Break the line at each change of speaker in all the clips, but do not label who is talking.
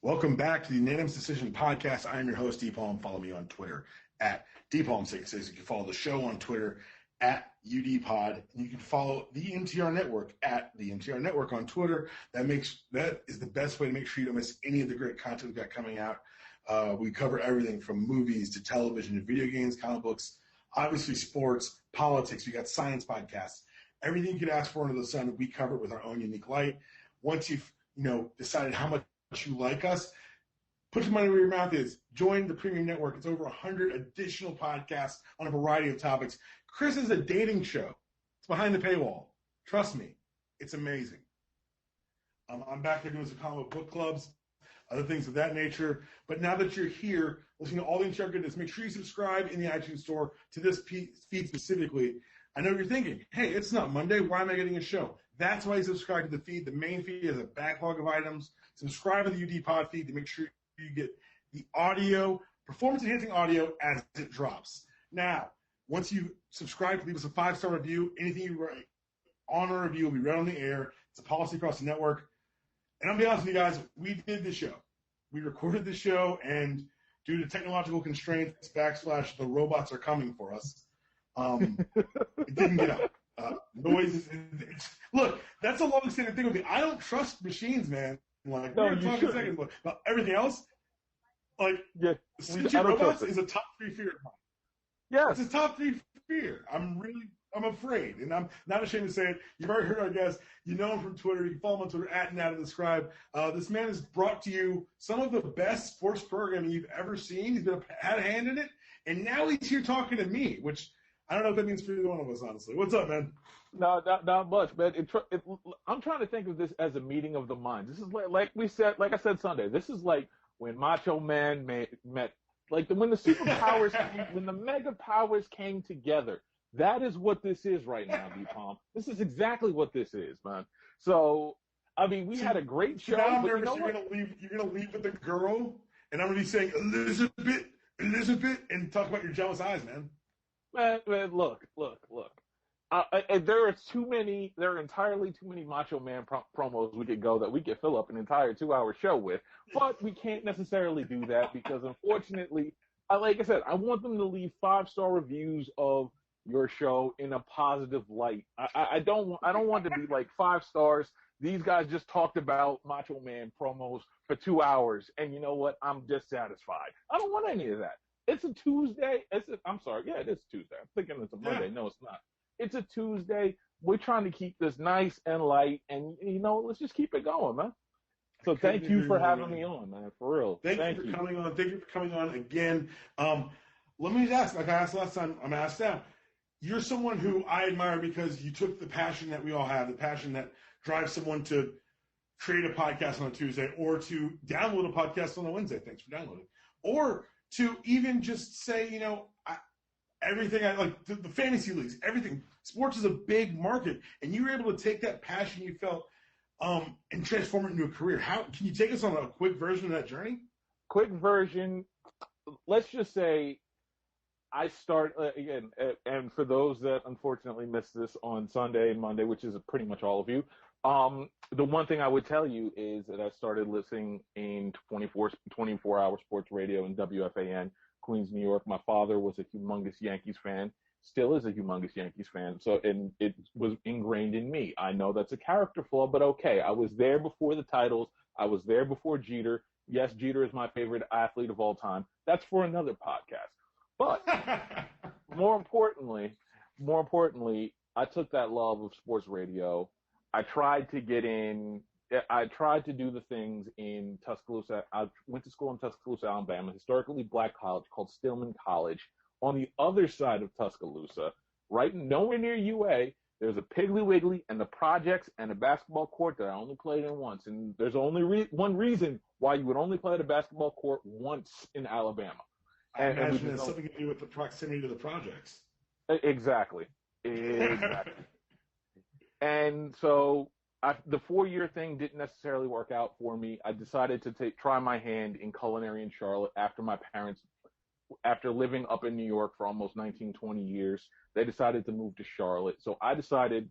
Welcome back to the Unanimous Decision Podcast. I am your host, DPalm. Follow me on Twitter at DPalm66. You can follow the show on Twitter at UDPod. And you can follow the MTR Network at the MTR Network on Twitter. That is the best way to make sure you don't miss any of the great content we've got coming out. We cover everything from movies to television to video games, comic books, obviously sports, politics. We got science podcasts. Everything you could ask for under the sun, we cover it with our own unique light. Once you've decided how much you like us, put your money where your mouth is. Join the Premium Network. It's over 100 additional podcasts on a variety of topics. Chris is a dating show. It's behind the paywall. Trust me, it's amazing. I'm back there doing some comic book clubs, other things of that nature. But now that you're here, listening to all the entire goodness, make sure you subscribe in the iTunes store to this feed specifically. I know you're thinking, hey, it's not Monday. Why am I getting a show? That's why you subscribe to the feed. The main feed has a backlog of items. Subscribe to the UDPod feed to make sure you get the audio, performance-enhancing audio as it drops. Now, once you subscribe, leave us a 5-star review. Anything you write on a review will be read on the air. It's a policy across the network. And I'll be honest with you guys, we did the show. We recorded the show, and due to technological constraints, / the robots are coming for us. It didn't get up. Noises. Look, that's a long-standing thing with me. I don't trust machines, man. Like,
no,
we're talking seconds, but everything else, like, robots is a top 3 fear of mine.
Yes.
It's a top 3 fear. I'm afraid, and I'm not ashamed to say it. You've already heard our guest. You know him from Twitter. You can follow him on Twitter at @NataTheScribe. This man has brought to you some of the best sports programming you've ever seen. He's had a hand in it, and now he's here talking to me, which I don't know what that means for either one of us, honestly. What's up, man?
No, not much, man. I'm trying to think of this as a meeting of the minds. This is like I said Sunday. This is like when Macho Man met, like when the superpowers, when the mega powers came together. That is what this is right now, D-Palm. This is exactly what this is, man. So, I mean, we had a great show.
Now I'm
but
nervous you're gonna leave with the girl, and I'm gonna be saying Elizabeth, and talk about your jealous eyes, man.
Man, look. There are entirely too many Macho Man promos we could go that we could fill up an entire 2-hour show with, but we can't necessarily do that because, unfortunately, like I said, I want them to leave 5-star reviews of your show in a positive light. I don't want to be like 5 stars. These guys just talked about Macho Man promos for 2 hours, and you know what? I'm dissatisfied. I don't want any of that. It's a Tuesday. I'm sorry. Yeah, it is Tuesday. I'm thinking it's a Monday. Yeah. No, it's not. It's a Tuesday. We're trying to keep this nice and light, and, let's just keep it going, man. So thank you for having me on, man, for real.
Thank you for coming on. Thank you for coming on again. Let me just ask, like I asked last time, I'm asked now. You're someone who I admire because you took the passion that we all have, the passion that drives someone to create a podcast on a Tuesday or to download a podcast on a Wednesday. Thanks for downloading. Or to even just say, everything I like, the fantasy leagues, everything. Sports is a big market, and you were able to take that passion you felt and transform it into a career. How can you take us on a quick version of that journey?
Quick version. Let's just say I start again, and for those that unfortunately missed this on Sunday and Monday, which is pretty much all of you, the one thing I would tell you is that I started listening in 24-hour sports radio in WFAN, Queens, New York. My father was a humongous Yankees fan, still is a humongous Yankees fan, and it was ingrained in me. I know that's a character flaw, but okay. I was there before the titles. I was there before Jeter. Yes, Jeter is my favorite athlete of all time. That's for another podcast. But more importantly, I took that love of sports radio. I tried to get in. I tried to do the things in Tuscaloosa. I went to school in Tuscaloosa, Alabama, historically black college called Stillman College. On the other side of Tuscaloosa, right nowhere near UA, there's a Piggly Wiggly and the projects and a basketball court that I only played in once. And there's only one reason why you would only play at a basketball court once in Alabama.
I imagine it has something to do with the proximity to the projects.
Exactly. And so the 4-year thing didn't necessarily work out for me. I decided to try my hand in culinary in Charlotte after living up in New York for almost 19, 20 years. They decided to move to Charlotte. So I decided,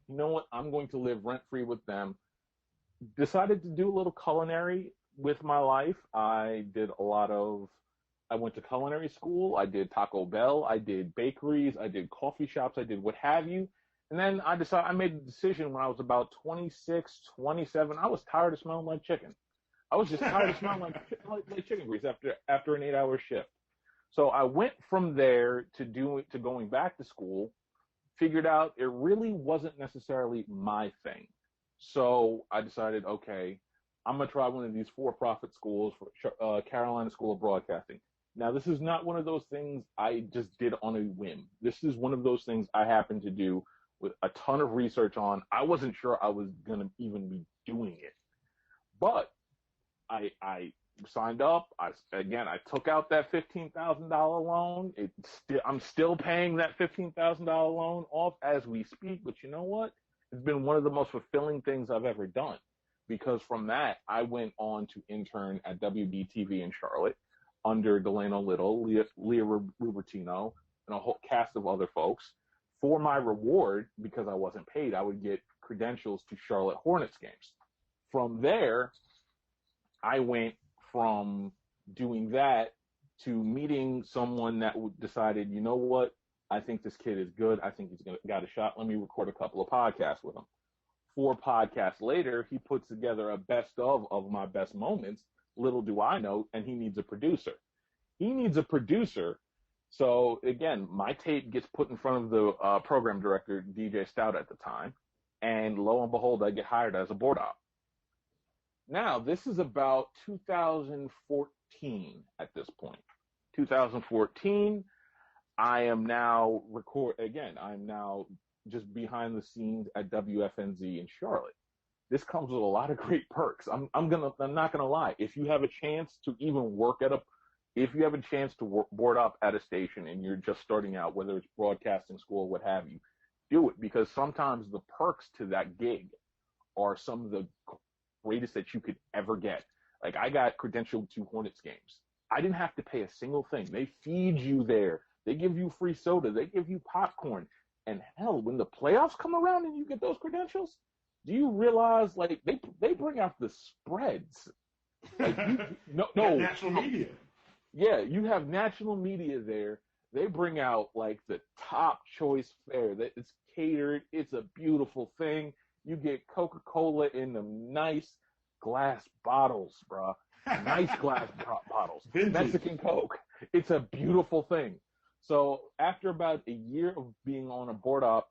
you know what, I'm going to live rent-free with them. Decided to do a little culinary, with my life. I went to culinary school. I did Taco Bell. I did bakeries. I did coffee shops. I did what have you. And then I made a decision when I was about 26, 27. I was tired of smelling like chicken. I was just tired of smelling like chicken grease after an 8-hour shift. So I went from there to going back to school, figured out it really wasn't necessarily my thing. So I decided, okay, I'm going to try one of these for-profit schools, for Carolina School of Broadcasting. Now, this is not one of those things I just did on a whim. This is one of those things I happened to do with a ton of research on. I wasn't sure I was going to even be doing it. But I signed up. I took out that $15,000 loan. I'm still paying that $15,000 loan off as we speak. But you know what? It's been one of the most fulfilling things I've ever done, because from that, I went on to intern at WBTV in Charlotte under Delano Little, Leah Rubertino, and a whole cast of other folks. For my reward, because I wasn't paid, I would get credentials to Charlotte Hornets games. From there, I went from doing that to meeting someone that decided, you know what, I think this kid is good. I think he's got a shot. Let me record a couple of podcasts with him. 4 podcasts later, he puts together a best of my best moments. Little do I know, and he needs a producer. So again, my tape gets put in front of the program director, DJ Stout at the time, and lo and behold, I get hired as a board op. Now, this is about 2014 at this point. 2014, I am now I'm now just behind the scenes at WFNZ in Charlotte. This comes with a lot of great perks. I'm not gonna lie. If you have a chance to board up at a station and you're just starting out, whether it's broadcasting school, what have you, do it, because sometimes the perks to that gig are some of the greatest that you could ever get. Like, I got credentialed to Hornets games. I didn't have to pay a single thing. They feed you there. They give you free soda. They give you popcorn. And hell, when the playoffs come around and you get those credentials, do you realize, like, they bring out the spreads? Like,
national media.
Yeah, you have national media there. They bring out, like, the top choice fare. It's catered. It's a beautiful thing. You get Coca-Cola in the nice glass bottles, bro. Nice glass bottles.
Vintage.
Mexican Coke. It's a beautiful thing. So after about a year of being a board op,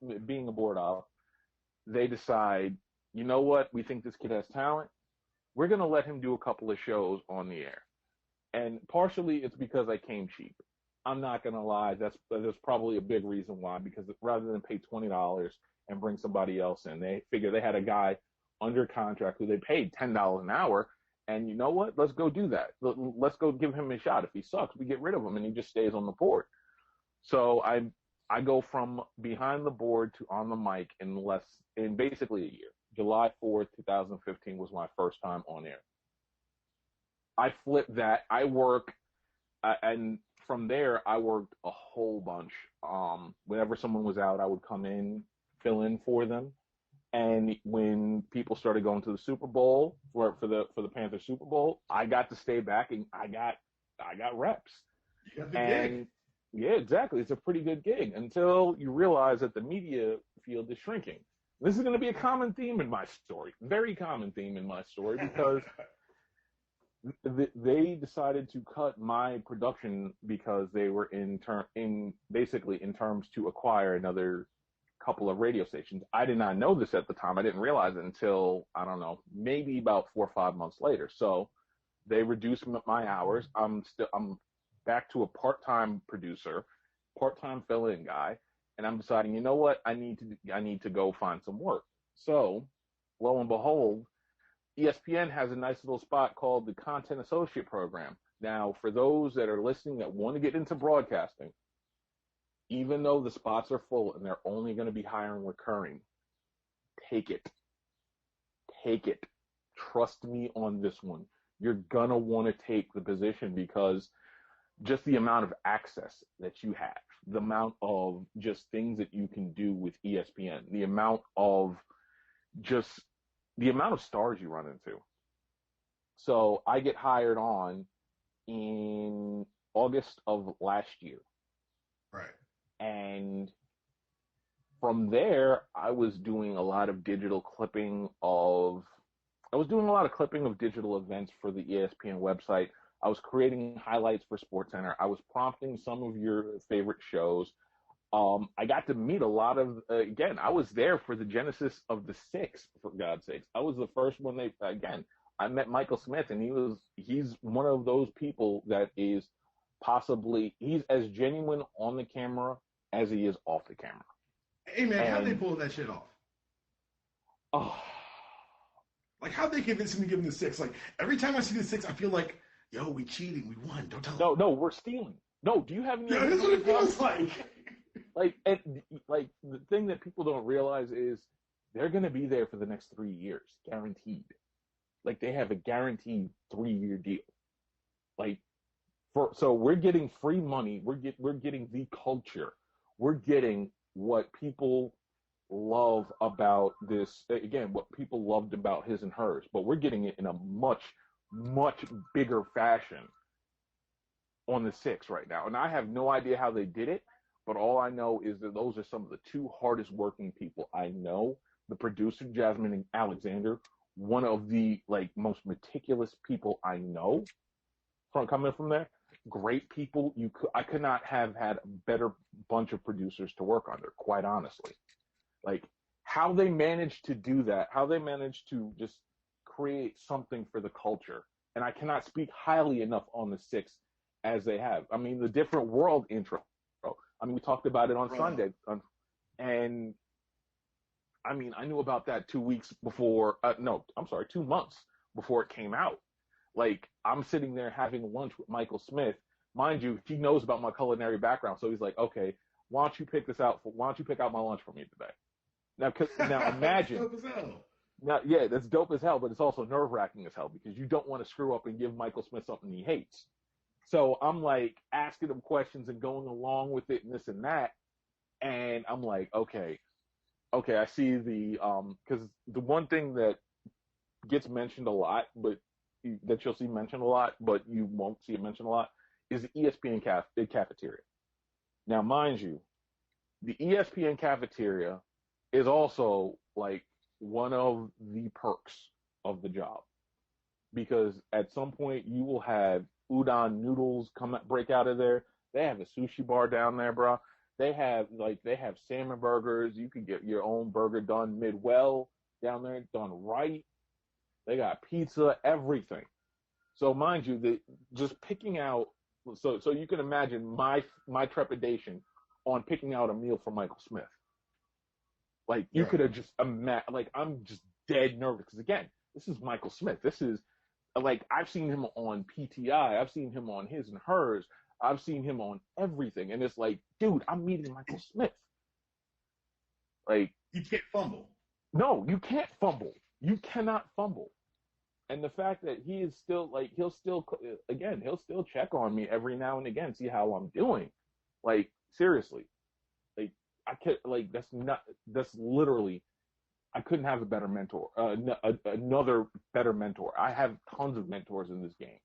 they decide, you know what? We think this kid has talent. We're going to let him do a couple of shows on the air. And partially it's because I came cheap. I'm not going to lie. That's probably a big reason why, because rather than pay $20 and bring somebody else in, they figured they had a guy under contract who they paid $10 an hour. And you know what? Let's go do that. Let's go give him a shot. If he sucks, we get rid of him and he just stays on the board. So I go from behind the board to on the mic in basically a year. July 4th, 2015 was my first time on air. I flipped that. And from there, I worked a whole bunch. Whenever someone was out, I would come in, fill in for them. And when people started going to the Super Bowl for the Panthers Super Bowl, I got to stay back and I got reps.
You got the gig.
Yeah, exactly. It's a pretty good gig until you realize that the media field is shrinking. This is going to be a common theme in my story, very common theme in my story, because they decided to cut my production because they were in terms to acquire another couple of radio stations. I did not know this at the time. I didn't realize it until, I don't know, maybe about 4 or 5 months later. So they reduced my hours. I'm back to a part-time producer, part-time fill-in guy, and I'm deciding, you know what, I need to go find some work. So, lo and behold, ESPN has a nice little spot called the Content Associate Program. Now, for those that are listening that want to get into broadcasting, even though the spots are full and they're only going to be hiring recurring, take it. Take it. Trust me on this one. You're going to want to take the position, because just the amount of access that you have, the amount of just things that you can do with ESPN, the amount of stars you run into. So I get hired on in August of last year.
Right.
And from there, I was doing a lot of clipping of digital events for the ESPN website. I was creating highlights for SportsCenter. I was prompting some of your favorite shows. I got to meet a lot of, again, I was there for the genesis of the Six, for God's sakes. I was the first one I met Michael Smith, and he's one of those people that is he's as genuine on the camera as he is off the camera.
Hey man, how'd they pull that shit off?
Oh.
Like, how'd they convince him to give him the Six? Like, every time I see the Six, I feel like, yo, we cheating, we won, don't tell them.
No, we're stealing. No, do you have any?
Yeah, that's what it feels like.
Like the thing that people don't realize is they're going to be there for the next 3 years, guaranteed. Like, they have a guaranteed 3-year deal. Like, so we're getting free money. We're getting the culture. We're getting what people love about this. Again, what people loved about his and hers, but we're getting it in a much, much bigger fashion on the Six right now. And I have no idea how they did it. But all I know is that those are some of the two hardest working people I know. The producer, Jasmine Alexander, one of the most meticulous people I know coming from there. Great people. I could not have had a better bunch of producers to work under, quite honestly. Like, how they managed to do that, how they managed to just create something for the culture. And I cannot speak highly enough on the Six as they have. I mean, the Different World intro. I mean, we talked about it on Sunday, and I mean, I knew about that 2 weeks before. 2 months before it came out. Like, I'm sitting there having lunch with Michael Smith. Mind you, he knows about my culinary background, so he's like, "Okay, why don't you pick out my lunch for me today?" Now imagine.
That's dope as hell.
Now, yeah, that's dope as hell, but it's also nerve-wracking as hell because you don't want to screw up and give Michael Smith something he hates. So I'm like asking him questions and going along with it and this and that. And I'm like, okay, I see because the one thing that gets mentioned a lot, but that you'll see mentioned a lot, but you won't see it mentioned a lot, is the ESPN cafeteria. Now, mind you, the ESPN cafeteria is also like one of the perks of the job, because at some point you will have udon noodles break out of there. They have a sushi bar down there, bro. They have salmon burgers. You can get your own burger done mid-well down there, done right. They got pizza, everything. So mind you, just picking out. So you can imagine my trepidation on picking out a meal for Michael Smith. Like, you could have just imagined. Like, I'm just dead nervous because, again, this is Michael Smith. This is. Like, I've seen him on PTI. I've seen him on his and hers. I've seen him on everything. And it's like, dude, I'm meeting Michael Smith. Like,
you can't fumble.
No, you can't fumble. You cannot fumble. And the fact that he is still, like, he'll still check on me every now and again, see how I'm doing. Like, seriously. Like, that's literally, I couldn't have a better mentor, another better mentor. I have tons of mentors in this game.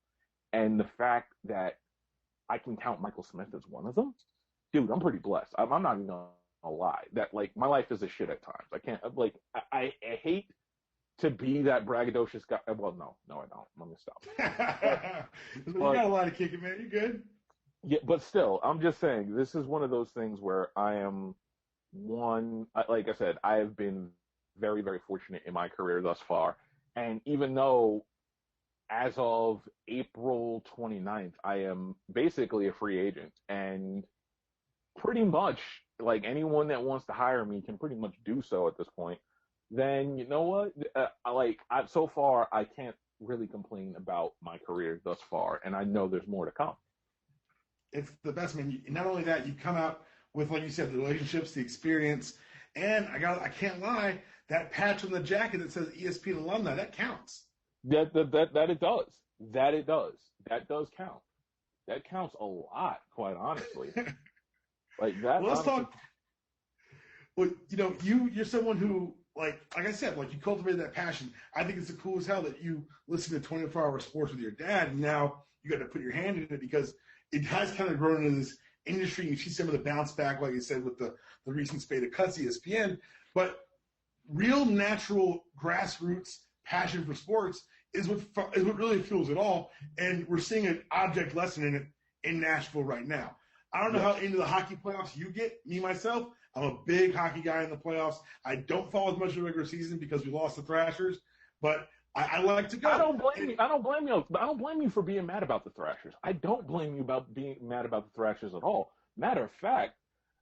And the fact that I can count Michael Smith as one of them, dude, I'm pretty blessed. I'm not even going to lie. That, like, my life is a shit at times. I can't, like, I hate to be that braggadocious guy. Well, no, I don't. Let me stop.
You got a lot of kicking, man. You good?
Yeah, but still, I'm just saying, this is one of those things where I am like I said, I have been very, very fortunate in my career thus far. And even though as of April 29th, I am basically a free agent, and pretty much like anyone that wants to hire me can pretty much do so at this point, then you know what? So far, I can't really complain about my career thus far, and I know there's more to come.
It's the best, man. Not only that, you come out with, like you said, the relationships, the experience, and I can't lie, that patch on the jacket that says ESPN Alumni, that counts.
That it does. That does count. That counts a lot, quite honestly. Like that.
Well, let's talk. Well, you know, you're someone who like I said, like you cultivated that passion. I think it's the cool as hell that you listen to 24-hour sports with your dad, and now you got to put your hand in it because it has kind of grown into this industry. You see some of the bounce back, like you said, with the recent spate of cuts, ESPN, but real natural grassroots passion for sports is what really fuels it all. And we're seeing an object lesson in it in Nashville right now. I don't know how into the hockey playoffs you get. Me, myself, I'm a big hockey guy in the playoffs. I don't follow as much of the regular season because we lost the Thrashers, but I like to go.
I don't blame you. I don't blame you for being mad about the Thrashers. I don't blame you about being mad about the Thrashers at all. Matter of fact,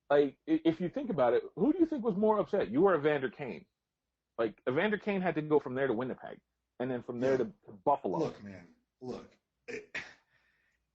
like if you think about it, who do you think was more upset? You or Evander Kane? Like Evander Kane had to go from there to Winnipeg, and then from there to Buffalo.
Look, man,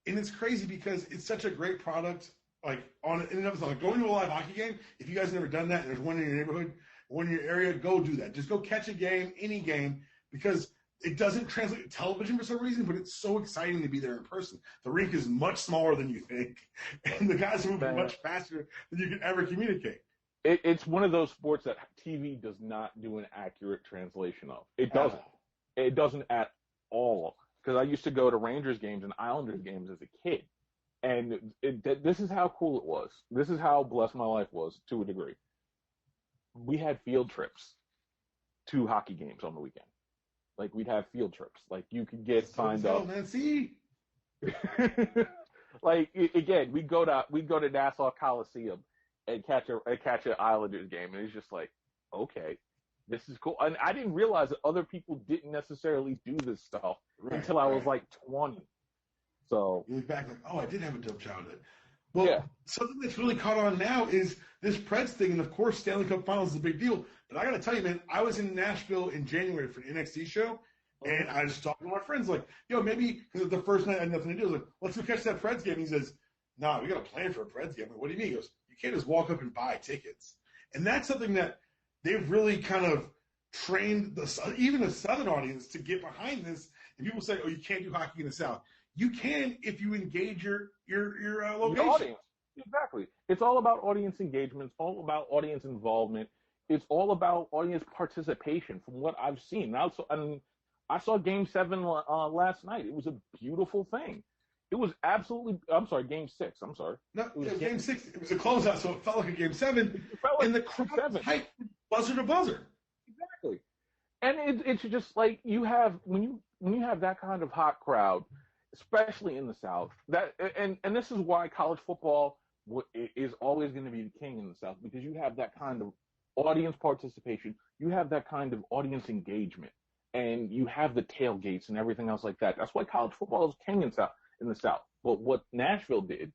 and it's crazy because it's such a great product. Like on in and of itself, like going to a live hockey game. If you guys have never done that, and there's one in your neighborhood, one in your area, go do that. Just go catch a game, any game, because it doesn't translate to television for some reason, but it's so exciting to be there in person. The rink is much smaller than you think, and the guys are moving much faster than you can ever communicate.
It's one of those sports that TV does not do an accurate translation of. It doesn't. It doesn't at all. Because I used to go to Rangers games and Islanders games as a kid. And this is how cool it was. This is how blessed my life was to a degree. We had field trips to hockey games on the weekend. Like, we'd have field trips. Like, you could get signed up.
Man, see?
Like, again, we'd go to Nassau Coliseum and catch an Islanders game. And it's just like, okay, this is cool. And I didn't realize that other people didn't necessarily do this stuff until I was like 20. So
you look back like, oh, I did have a dope childhood. Well, something that's really caught on now is this Preds thing, and of course, Stanley Cup Finals is a big deal. But I got to tell you, man, I was in Nashville in January for an NXT show, and I was talking to my friends like, yo, maybe because the first night I had nothing to do. I was like, let's go catch that Preds game. He says, nah, we got to plan for a Preds game. I'm like, what do you mean? He goes, you can't just walk up and buy tickets. And that's something that they've really kind of trained even the Southern audience to get behind this. And people say, oh, you can't do hockey in the South. You can if you engage your location.
Your audience. Exactly. It's all about audience engagement. It's all about audience involvement. It's all about audience participation from what I've seen. I saw Game 7 last night. It was a beautiful thing. It was absolutely – I'm sorry, Game 6. I'm sorry.
No, it was Game 6. It was a closeout, so it felt like a Game 7. And the crowd was hyped buzzer to buzzer.
Exactly. And it's just like you have – when you have that kind of hot crowd – especially in the South, and this is why college football is always going to be the king in the South, because you have that kind of audience participation, you have that kind of audience engagement, and you have the tailgates and everything else like that. That's why college football is king in the South. But what Nashville did,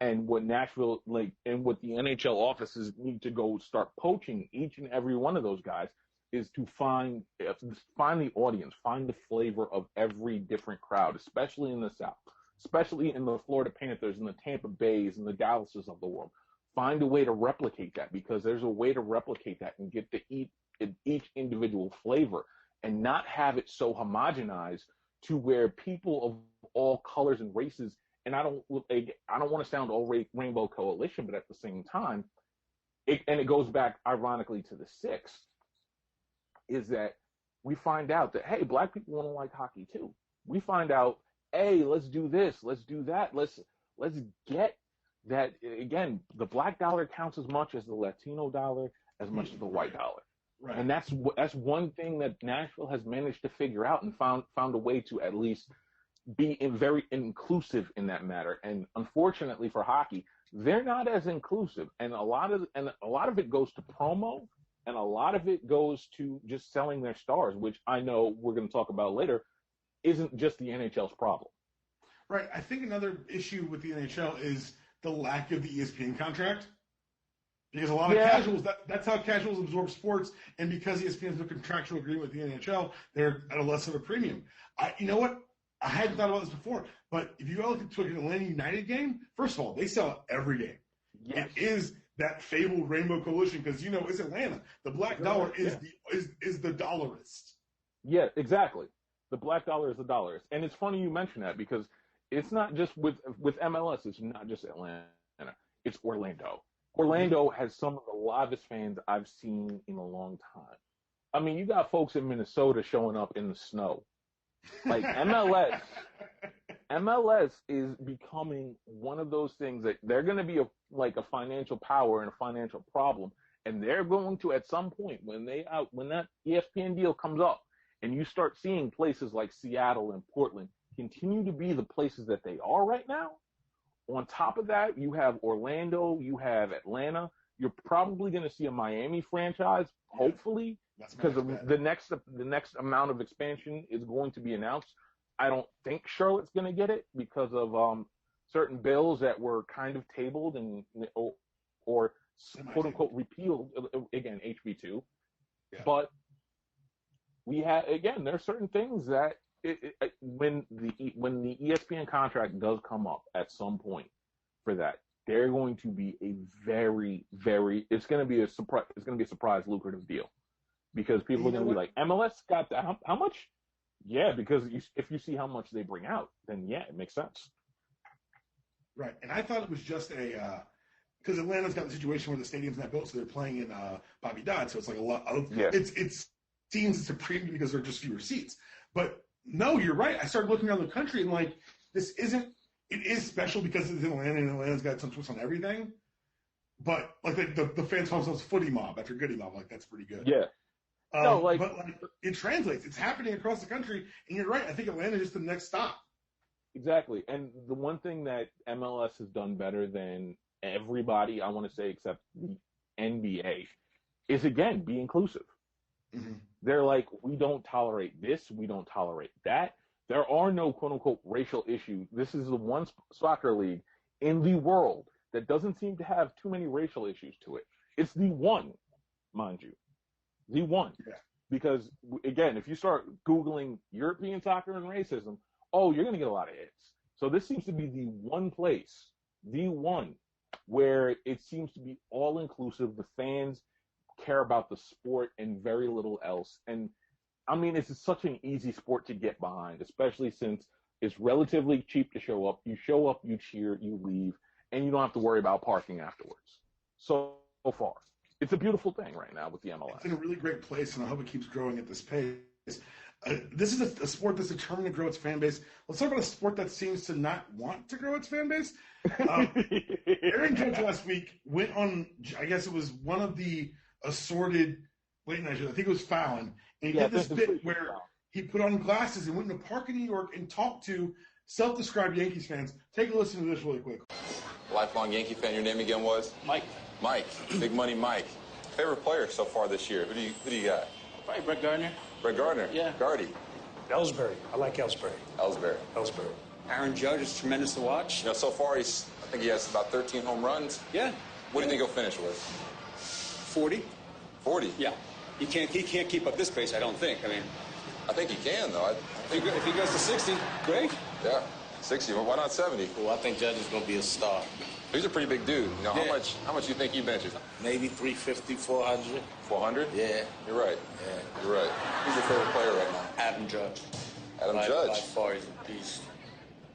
and what Nashville and what the NHL offices need to go start poaching each and every one of those guys is to find the audience, find the flavor of every different crowd, especially in the South, especially in the Florida Panthers and the Tampa Bays and the Dallases of the world. Find a way to replicate that, because there's a way to replicate that and get to eat each individual flavor and not have it so homogenized to where people of all colors and races, and I don't want to sound all rainbow coalition, but at the same time, it goes back ironically to the 6th, is that we find out that, hey, black people want to like hockey too. We find out, hey, let's do this, let's do that, let's get that. Again, the black dollar counts as much as the Latino dollar, as much as the white dollar. Right. And that's one thing that Nashville has managed to figure out, and found a way to at least be very inclusive in that matter. And unfortunately for hockey, they're not as inclusive, and a lot of it goes to promo. And a lot of it goes to just selling their stars, which I know we're going to talk about later, isn't just the NHL's problem.
Right. I think another issue with the NHL is the lack of the ESPN contract. Because a lot of casuals, that's how casuals absorb sports. And because ESPN has a contractual agreement with the NHL, they're at a less of a premium. You know what? I hadn't thought about this before. But if you go look to an Atlanta United game, first of all, they sell every game. Yes. It is that fabled rainbow coalition, because it's Atlanta. The black dollar is the dollarist.
Yeah, exactly. The black dollar is the dollarist, and it's funny you mention that, because it's not just with MLS. It's not just Atlanta. It's Orlando. Orlando has some of the livest fans I've seen in a long time. I mean, you got folks in Minnesota showing up in the snow. Like MLS is becoming one of those things that they're going to be like a financial power and a financial problem, and they're going to at some point when that ESPN deal comes up, and you start seeing places like Seattle and Portland continue to be the places that they are right now. On top of that, you have Orlando, you have Atlanta. You're probably going to see a Miami franchise, hopefully, because the next amount of expansion is going to be announced. I don't think Charlotte's going to get it because of certain bills that were kind of tabled or quote unquote repealed. Again, HB2. Yeah. But there are certain things that when the ESPN contract does come up at some point for that, they're going to be a very, very, it's going to be a surprise lucrative deal, because people are going to be like, MLS got that, how much? Yeah, because if you see how much they bring out, then yeah, it makes sense.
Right, and I thought it was just because Atlanta's got the situation where the stadium's not built, so they're playing in Bobby Dodd, so it's like a lot of, it seems it's a premium because there are just fewer seats. But no, you're right. I started looking around the country and like, it is special because it's in Atlanta and Atlanta's got some twist on everything. But like the fans call themselves Footy Mob after Goody Mob, like that's pretty good.
Yeah.
But like it translates. It's happening across the country, and you're right. I think Atlanta is just the next stop.
Exactly. And the one thing that MLS has done better than everybody, I want to say, except the NBA, is again be inclusive. Mm-hmm. They're like, we don't tolerate this, we don't tolerate that. There are no quote unquote racial issues. This is the one soccer league in the world that doesn't seem to have too many racial issues to it. It's the one, mind you. The one. Yeah. Because, again, if you start Googling European soccer and racism, you're going to get a lot of hits. So this seems to be the one place, the one, where it seems to be all-inclusive. The fans care about the sport and very little else. And, I mean, it's such an easy sport to get behind, especially since it's relatively cheap to show up. You show up, you cheer, you leave, and you don't have to worry about parking afterwards. So far. It's a beautiful thing right now with the MLS.
It's in a really great place, and I hope it keeps growing at this pace. This is a sport that's determined to grow its fan base. Let's talk about a sport that seems to not want to grow its fan base. Aaron Judge last week went on, I guess it was one of the assorted late night shows. I think it was Fallon. And he did this bit where he put on glasses and went in a park in New York and talked to self-described Yankees fans. Take a listen to this really quick.
Lifelong Yankee fan. Your name again was?
Mike.
Mike. Big Money Mike. Favorite player so far this year? Who do you got?
Probably Brett Gardner.
Brett Gardner?
Yeah.
Gardy.
Ellsbury. I like Ellsbury.
Ellsbury.
Aaron Judge is tremendous to watch.
You know, so far I think he has about 13 home runs.
Yeah.
What do you think he'll finish with?
40.
40?
Yeah. He can't keep up this pace, I don't think. I mean,
I think he can, though.
If he goes to 60, great.
Yeah. 60. Well, why not 70?
Well, I think Judge is going to be a star.
He's a pretty big dude. You know, how much do you think he benches?
Maybe 350, 400.
400?
Yeah.
You're right.
Yeah.
You're right. Who's your favorite player right now?
Adam Judge.
Adam Judge?
By far, he's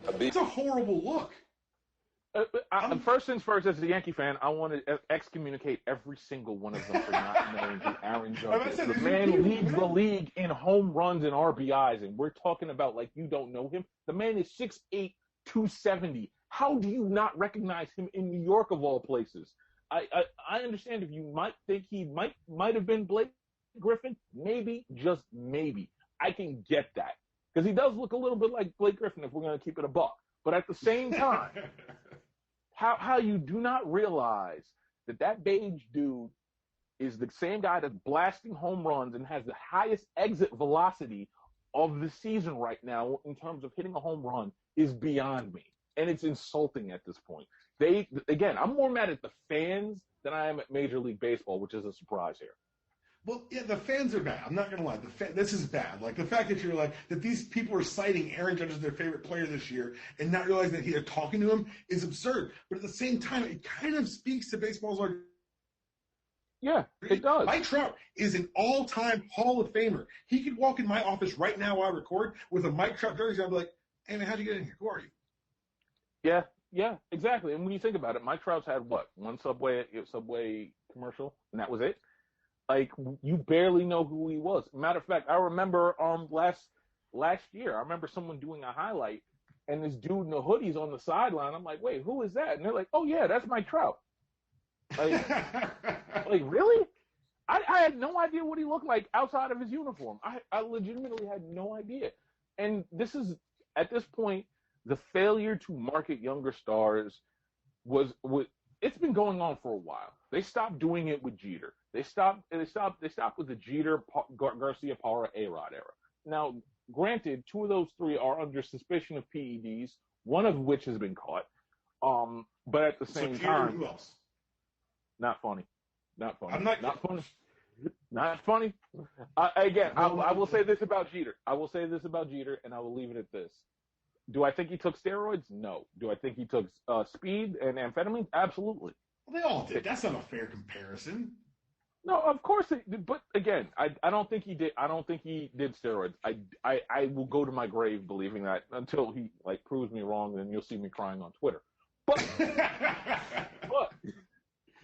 a beast.
It's a horrible look.
First things first, as a Yankee fan, I want to excommunicate every single one of them for not knowing who Aaron Judge is. The man leads the league in home runs and RBIs, and we're talking about like you don't know him. The man is 6'8", 270. How do you not recognize him in New York of all places? I understand if you might think he might have been Blake Griffin, maybe, just maybe. I can get that because he does look a little bit like Blake Griffin if we're going to keep it a buck. But at the same time, how you do not realize that beige dude is the same guy that's blasting home runs and has the highest exit velocity of the season right now in terms of hitting a home run is beyond me. And it's insulting at this point. I'm more mad at the fans than I am at Major League Baseball, which is a surprise here.
Well, yeah, the fans are bad. I'm not going to lie. This is bad. Like, the fact that you're like, that these people are citing Aaron Judge as their favorite player this year and not realizing that they're talking to him is absurd. But at the same time, it kind of speaks to baseball's like.
Yeah, it does.
Mike Trout is an all-time Hall of Famer. He could walk in my office right now while I record with a Mike Trout jersey. I'd be like, hey, man, how'd you get in here? Who are you?
Yeah, exactly. And when you think about it, Mike Trout's had what? One Subway commercial, and that was it. Like, you barely know who he was. Matter of fact, I remember last year, I remember someone doing a highlight, and this dude in the hoodie's on the sideline. I'm like, wait, who is that? And they're like, oh yeah, that's Mike Trout. Like, like really? I had no idea what he looked like outside of his uniform. I legitimately had no idea. And this is, at this point, the failure to market younger stars was it's been going on for a while. They stopped doing it with Jeter. They stopped with the Jeter, Garcia, Parra, A-Rod era. Now, granted, 2 of those 3 are under suspicion of PEDs, one of which has been caught. But at the same time,
who else?
Not funny. Not funny.
Not
funny. Not funny. Again, I will say this about Jeter. I will say this about Jeter, and I will leave it at this. Do I think he took steroids? No. Do I think he took speed and amphetamines? Absolutely.
Well, they all did. That's not a fair comparison.
No, of course they did. But again, I don't think he did. I don't think he did steroids. I will go to my grave believing that until he proves me wrong, and you'll see me crying on Twitter. But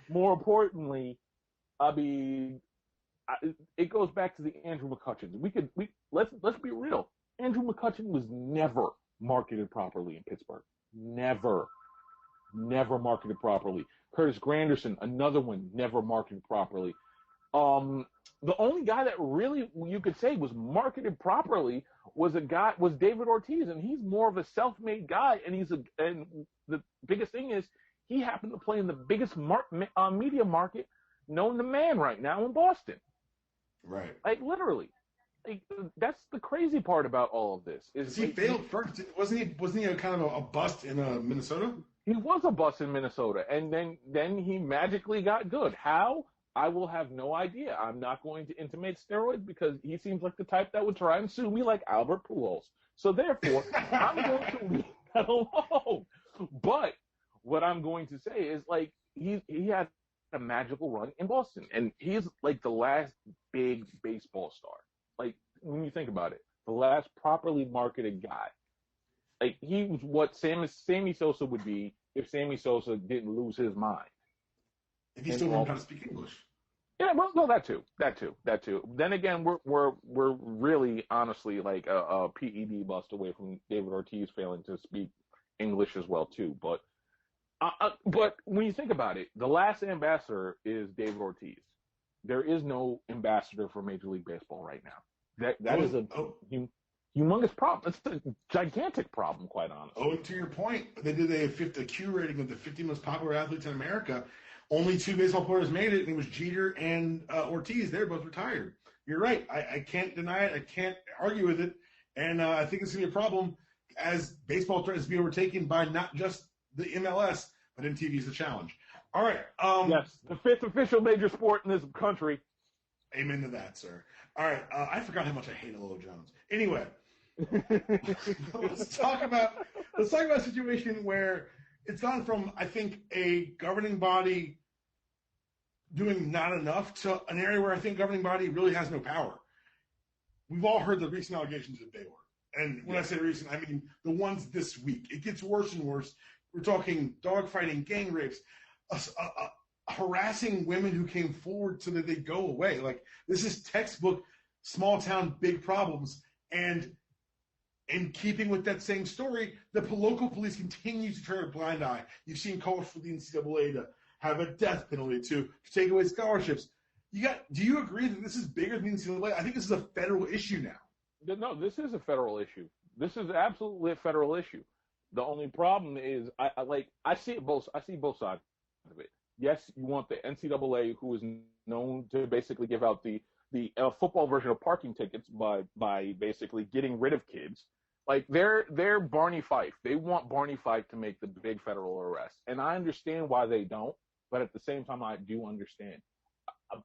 more importantly, I mean, it goes back to the Andrew McCutcheons. Let's be real. Andrew McCutchen was never marketed properly in Pittsburgh. Never marketed properly. Curtis Granderson, another one, never marketed properly. The only guy that really you could say was marketed properly was David Ortiz, and he's more of a self-made guy. And the biggest thing is he happened to play in the biggest media market known to man right now in Boston.
Right.
Like, literally. Like, that's the crazy part about all of this.
He failed first. Wasn't he a kind of a bust in Minnesota?
He was a bust in Minnesota, and then he magically got good. How? I will have no idea. I'm not going to intimate steroids because he seems like the type that would try and sue me like Albert Pujols. So therefore, I'm going to leave that alone. But what I'm going to say is, like, he had a magical run in Boston, and he's like the last big baseball star. Like, when you think about it, the last properly marketed guy. Like, he was what Sammy Sosa would be if Sammy Sosa didn't lose his mind.
If he still learned how to speak English.
Yeah, well, no, that too. Then again, we're really honestly like a PED bust away from David Ortiz failing to speak English as well too. But when you think about it, the last ambassador is David Ortiz. There is no ambassador for Major League Baseball right now. That is a humongous problem. It's a gigantic problem, quite honestly.
Oh, and to your point, they did a Q rating of the 50 most popular athletes in America. Only 2 baseball players made it, and it was Jeter and Ortiz. They're both retired. You're right. I can't deny it. I can't argue with it. And I think it's going to be a problem as baseball threatens to be overtaken by not just the MLS, but MTV is the challenge. All right.
Yes, the 5th official major sport in this country.
Amen to that, sir. All right. I forgot how much I hate Lolo Jones. Anyway, let's talk about a situation where it's gone from, I think, a governing body doing not enough to an area where I think governing body really has no power. We've all heard the recent allegations at Baylor. And when I say recent, I mean the ones this week. It gets worse and worse. We're talking dogfighting, gang rapes, harassing women who came forward so that they go away. Like, this is textbook small town, big problems. And in keeping with that same story, the local police continue to turn a blind eye. You've seen calls for the NCAA to have a death penalty, to take away scholarships. Do you agree that this is bigger than the NCAA? I think this is a federal issue now.
No, this is a federal issue. This is absolutely a federal issue. The only problem is, I see both sides of it. Yes, you want the NCAA, who is known to basically give out the football version of parking tickets by basically getting rid of kids. Like, they're Barney Fife. They want Barney Fife to make the big federal arrest. And I understand why they don't, but at the same time, I do understand.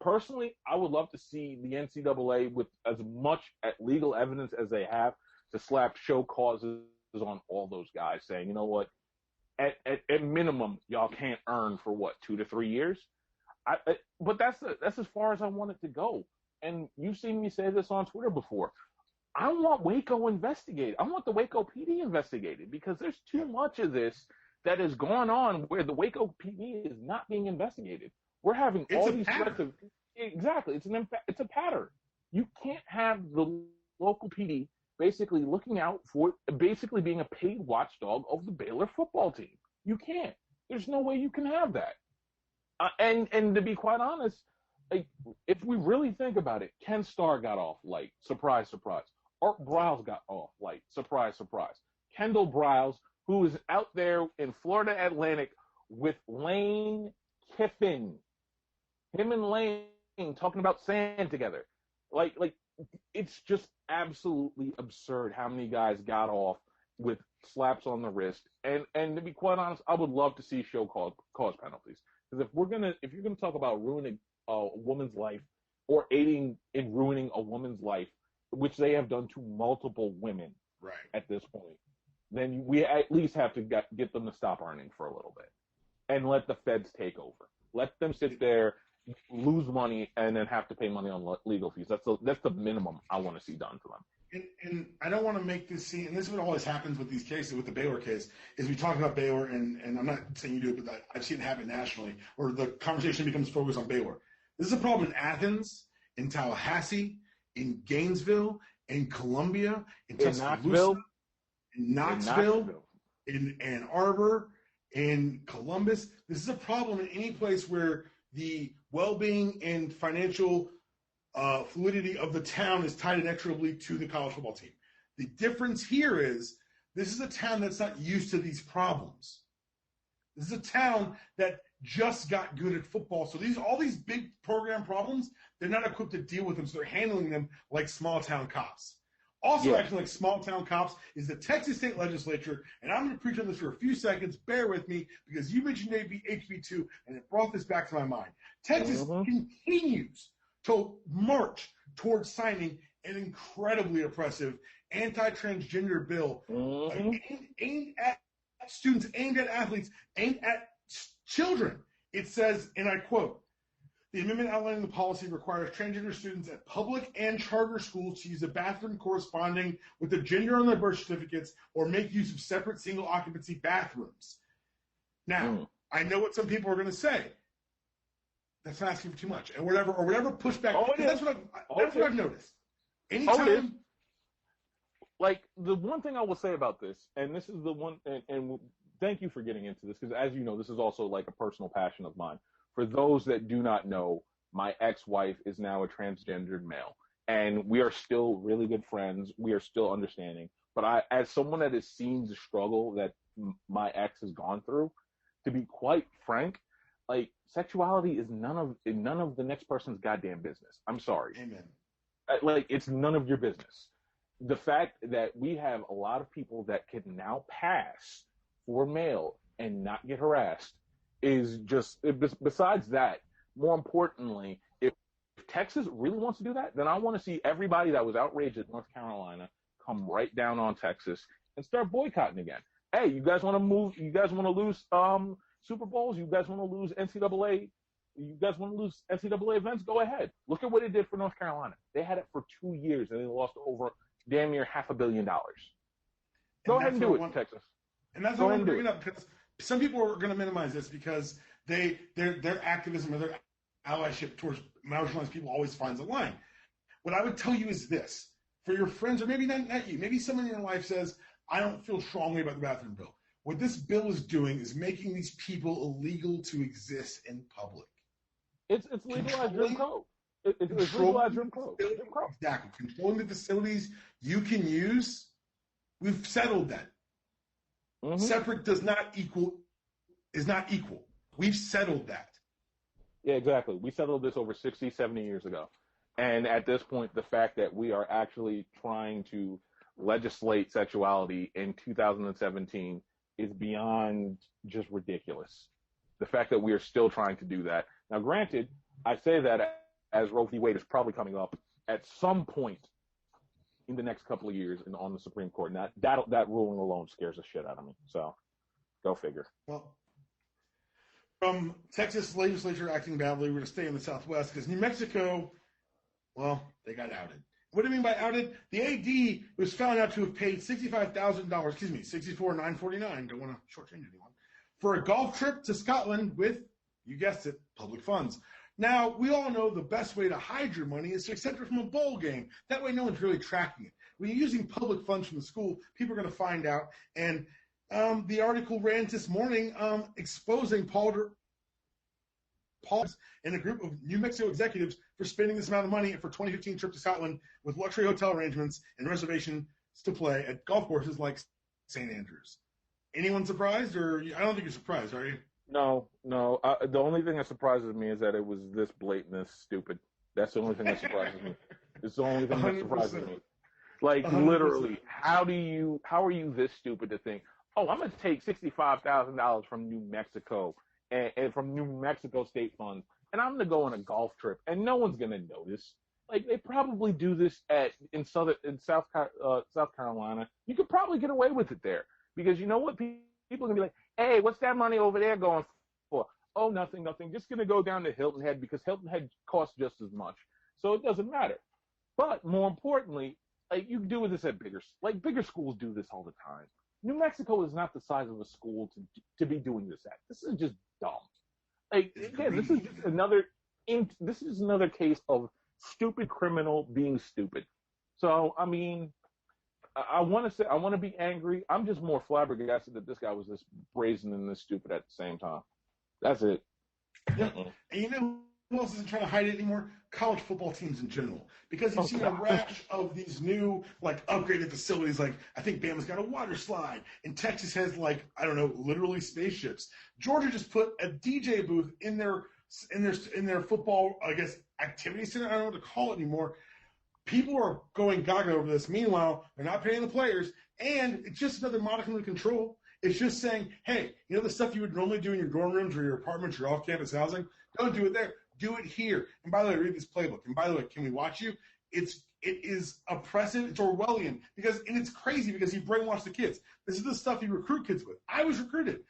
Personally, I would love to see the NCAA with as much legal evidence as they have to slap show causes on all those guys, saying, you know what, at minimum, y'all can't earn for 2 to 3 years. But that's as far as I want it to go. And you've seen me say this on Twitter before. I want Waco investigated. I want the Waco PD investigated because there's too much of this that has gone on where the Waco PD is not being investigated. We're having all these threats of Exactly. It's a pattern. You can't have the local PD basically looking out for, basically being a paid watchdog of the Baylor football team. You can't. There's no way you can have that. And to be quite honest, like, if we really think about it, Ken Starr got off light. Surprise, surprise. Art Briles got off light. Surprise, surprise. Kendall Briles, who is out there in Florida Atlantic with Lane Kiffin. Him and Lane talking about sand together. Like it's just absolutely absurd how many guys got off with slaps on the wrist. And to be quite honest, I would love to see show cause penalties. Because if you're gonna talk about ruining a woman's life or aiding in ruining a woman's life, which they have done to multiple women
right
at this point, then we at least have to get them to stop earning for a little bit and let the feds take over. Let them sit there, lose money, and then have to pay money on legal fees. That's the minimum I want to see done to them.
And I don't want to make this scene, and this is what always happens with these cases, with the Baylor case, is we talk about Baylor, and I'm not saying you do it, but I've seen it happen nationally, where the conversation becomes focused on Baylor. This is a problem in Athens, in Tallahassee, in Gainesville, in Columbia, in Tuscaloosa, in Knoxville, in Ann Arbor, in Columbus. This is a problem in any place where the well-being and financial fluidity of the town is tied inexorably to the college football team. The difference here is this is a town that's not used to these problems. This is a town that just got good at football. So all these big program problems, they're not equipped to deal with them. So they're handling them like small town cops. Also acting like small town cops is the Texas State Legislature. And I'm going to preach on this for a few seconds. Bear with me, because you mentioned HB2 and it brought this back to my mind. Texas continues to march towards signing an incredibly oppressive anti-transgender bill aimed at students, aimed at athletes, aimed at children. It says, and I quote, "The amendment outlining the policy requires transgender students at public and charter schools to use a bathroom corresponding with the gender on their birth certificates or make use of separate single occupancy bathrooms." Now, I know what some people are going to say. That's not asking for too much, and whatever pushback. That's what I've noticed. Anytime.
Like, the one thing I will say about this, and this is the one, and thank you for getting into this, because as you know, this is also like a personal passion of mine. For those that do not know, my ex-wife is now a transgendered male, and we are still really good friends. We are still understanding. But as someone that has seen the struggle that my ex has gone through, to be quite frank, like, sexuality is none of the next person's goddamn business. I'm sorry.
Amen.
Like, it's none of your business. The fact that we have a lot of people that can now pass for male and not get harassed is just, besides that, more importantly, if Texas really wants to do that, then I want to see everybody that was outraged at North Carolina come right down on Texas and start boycotting again. Hey, you guys want to move? You guys want to lose Super Bowls? You guys want to lose NCAA? You guys want to lose NCAA events? Go ahead. Look at what it did for North Carolina. They had it for 2 years and they lost over damn near $500 million. Go ahead and do it, Texas.
And that's what I'm bringing up, because some people are going to minimize this because their activism or their allyship towards marginalized people always finds a line. What I would tell you is this: for your friends, or maybe not you, maybe someone in your life says, "I don't feel strongly about the bathroom bill." What this bill is doing is making these people illegal to exist in public.
It's legalized Jim Crow. It's legalized Jim Crow.
Exactly. Controlling the facilities you can use. We've settled that. Separate is not equal. We've settled that.
Yeah, exactly. We settled this over 60, 70 years ago. And at this point, the fact that we are actually trying to legislate sexuality in 2017 is beyond just ridiculous. The fact that we are still trying to do that. Now, granted, I say that as Roe v. Wade is probably coming up at some point in the next couple of years on the Supreme Court. Now, that ruling alone scares the shit out of me. So, go figure.
Well, from Texas legislature acting badly, we're going to stay in the Southwest because New Mexico, well, they got outed. What do I mean by outed? The AD was found out to have paid $65,000, $64,949, don't want to shortchange anyone, for a golf trip to Scotland with, you guessed it, public funds. Now, we all know the best way to hide your money is to accept it from a bowl game. That way no one's really tracking it. When you're using public funds from the school, people are going to find out. And the article ran this morning exposing Paul and a group of New Mexico executives for spending this amount of money for 2015 trip to Scotland with luxury hotel arrangements and reservations to play at golf courses like St. Andrews. Anyone surprised? Or I don't think you're surprised, are you?
No. The only thing that surprises me is that it was this blatant, this stupid. That's the only thing that surprises me. It's the only thing that surprises me. Like 100%. Literally, how are you this stupid to think, oh, I'm gonna take $65,000 from New Mexico and from New Mexico state funds, and I'm gonna go on a golf trip, and no one's gonna notice. Like they probably do this in South Carolina. You could probably get away with it there because you know what, people are gonna be like, hey, what's that money over there going for? Oh, nothing. Just gonna go down to Hilton Head because Hilton Head costs just as much, so it doesn't matter. But more importantly, like you do this at bigger schools do this all the time. New Mexico is not the size of a school to be doing this at. This is just dumb. Like again, this is another case of stupid criminal being stupid. So I mean, I want to be angry. I'm just more flabbergasted that this guy was this brazen and this stupid at the same time. That's it.
Yeah. And you know who else isn't trying to hide it anymore? College football teams in general. Because you've seen a rash of these new, like, upgraded facilities. Like, I think Bama's got a water slide. And Texas has, like, I don't know, literally spaceships. Georgia just put a DJ booth in their football, I guess, activity center. I don't know what to call it anymore. People are going gaga over this. Meanwhile, they're not paying the players. And it's just another modicum of control. It's just saying, hey, you know the stuff you would normally do in your dorm rooms or your apartments, your off-campus housing? Don't do it there. Do it here. And by the way, read this playbook. And by the way, can we watch you? It is oppressive. It's Orwellian. And it's crazy because he brainwashed the kids. This is the stuff you recruit kids with. I was recruited.